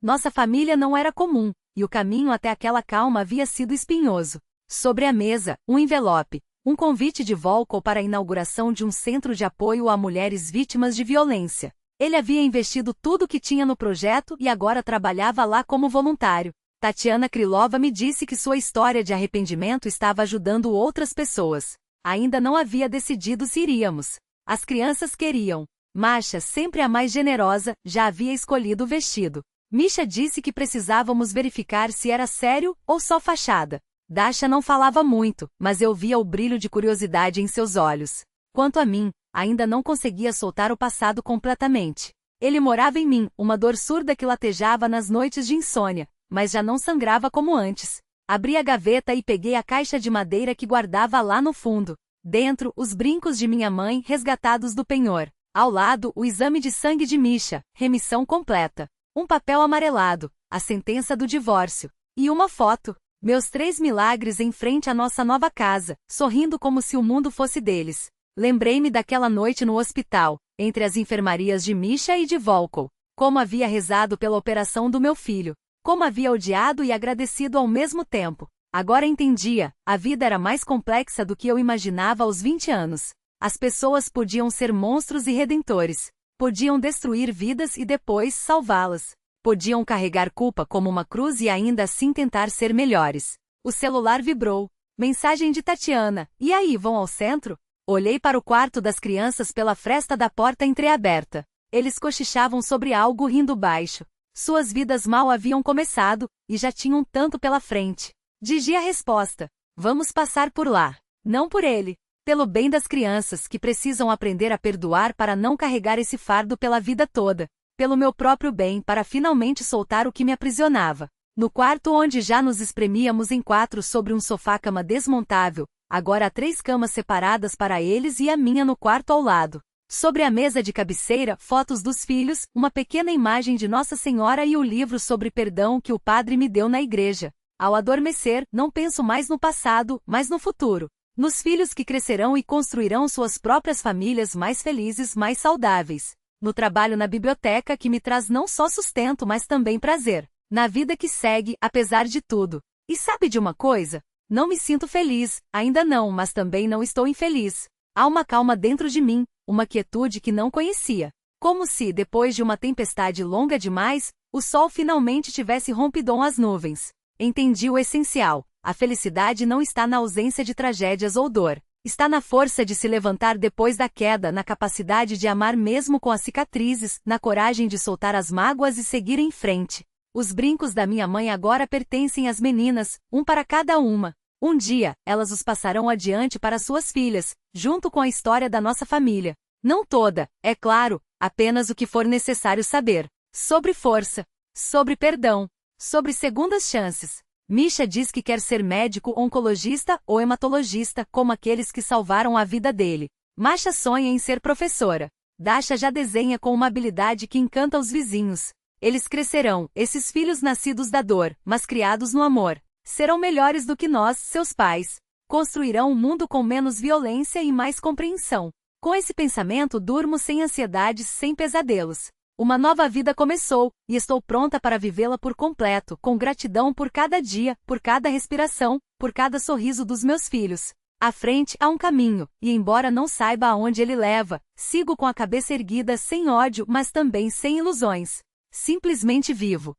Nossa família não era comum, e o caminho até aquela calma havia sido espinhoso. Sobre a mesa, um envelope. Um convite de Volko para a inauguração de um centro de apoio a mulheres vítimas de violência. Ele havia investido tudo o que tinha no projeto e agora trabalhava lá como voluntário. Tatiana Krylova me disse que sua história de arrependimento estava ajudando outras pessoas. Ainda não havia decidido se iríamos. As crianças queriam. Masha, sempre a mais generosa, já havia escolhido o vestido. Misha disse que precisávamos verificar se era sério ou só fachada. Dasha não falava muito, mas eu via o brilho de curiosidade em seus olhos. Quanto a mim, ainda não conseguia soltar o passado completamente. Ele morava em mim, uma dor surda que latejava nas noites de insônia, mas já não sangrava como antes. Abri a gaveta e peguei a caixa de madeira que guardava lá no fundo. Dentro, os brincos de minha mãe resgatados do penhor. Ao lado, o exame de sangue de Misha, remissão completa. Um papel amarelado, a sentença do divórcio. E uma foto. Meus 3 milagres em frente à nossa nova casa, sorrindo como se o mundo fosse deles. Lembrei-me daquela noite no hospital, entre as enfermarias de Misha e de Volko. Como havia rezado pela operação do meu filho. Como havia odiado e agradecido ao mesmo tempo. Agora entendia, a vida era mais complexa do que eu imaginava aos 20 anos. As pessoas podiam ser monstros e redentores. Podiam destruir vidas e depois salvá-las. Podiam carregar culpa como uma cruz e ainda assim tentar ser melhores. O celular vibrou. Mensagem de Tatiana. E aí, vão ao centro? Olhei para o quarto das crianças pela fresta da porta entreaberta. Eles cochichavam sobre algo rindo baixo. Suas vidas mal haviam começado, e já tinham tanto pela frente. Digi a resposta. Vamos passar por lá. Não por ele. Pelo bem das crianças que precisam aprender a perdoar para não carregar esse fardo pela vida toda. Pelo meu próprio bem para finalmente soltar o que me aprisionava. No quarto onde já nos espremíamos em 4 sobre um sofá-cama desmontável, agora há 3 camas separadas para eles e a minha no quarto ao lado. Sobre a mesa de cabeceira, fotos dos filhos, uma pequena imagem de Nossa Senhora e o livro sobre perdão que o padre me deu na igreja. Ao adormecer, não penso mais no passado, mas no futuro. Nos filhos que crescerão e construirão suas próprias famílias mais felizes, mais saudáveis. No trabalho na biblioteca que me traz não só sustento mas também prazer. Na vida que segue, apesar de tudo. E sabe de uma coisa? Não me sinto feliz, ainda não, mas também não estou infeliz. Há uma calma dentro de mim, uma quietude que não conhecia. Como se, depois de uma tempestade longa demais, o sol finalmente tivesse rompido as nuvens. Entendi o essencial. A felicidade não está na ausência de tragédias ou dor. Está na força de se levantar depois da queda, na capacidade de amar mesmo com as cicatrizes, na coragem de soltar as mágoas e seguir em frente. Os brincos da minha mãe agora pertencem às meninas, um para cada uma. Um dia, elas os passarão adiante para suas filhas, junto com a história da nossa família. Não toda, é claro, apenas o que for necessário saber. Sobre força, sobre perdão, sobre segundas chances. Misha diz que quer ser médico, oncologista ou hematologista, como aqueles que salvaram a vida dele. Masha sonha em ser professora. Dasha já desenha com uma habilidade que encanta os vizinhos. Eles crescerão, esses filhos nascidos da dor, mas criados no amor. Serão melhores do que nós, seus pais. Construirão um mundo com menos violência e mais compreensão. Com esse pensamento durmo sem ansiedades, sem pesadelos. Uma nova vida começou, e estou pronta para vivê-la por completo, com gratidão por cada dia, por cada respiração, por cada sorriso dos meus filhos. À frente há um caminho, e embora não saiba aonde ele leva, sigo com a cabeça erguida sem ódio, mas também sem ilusões. Simplesmente vivo.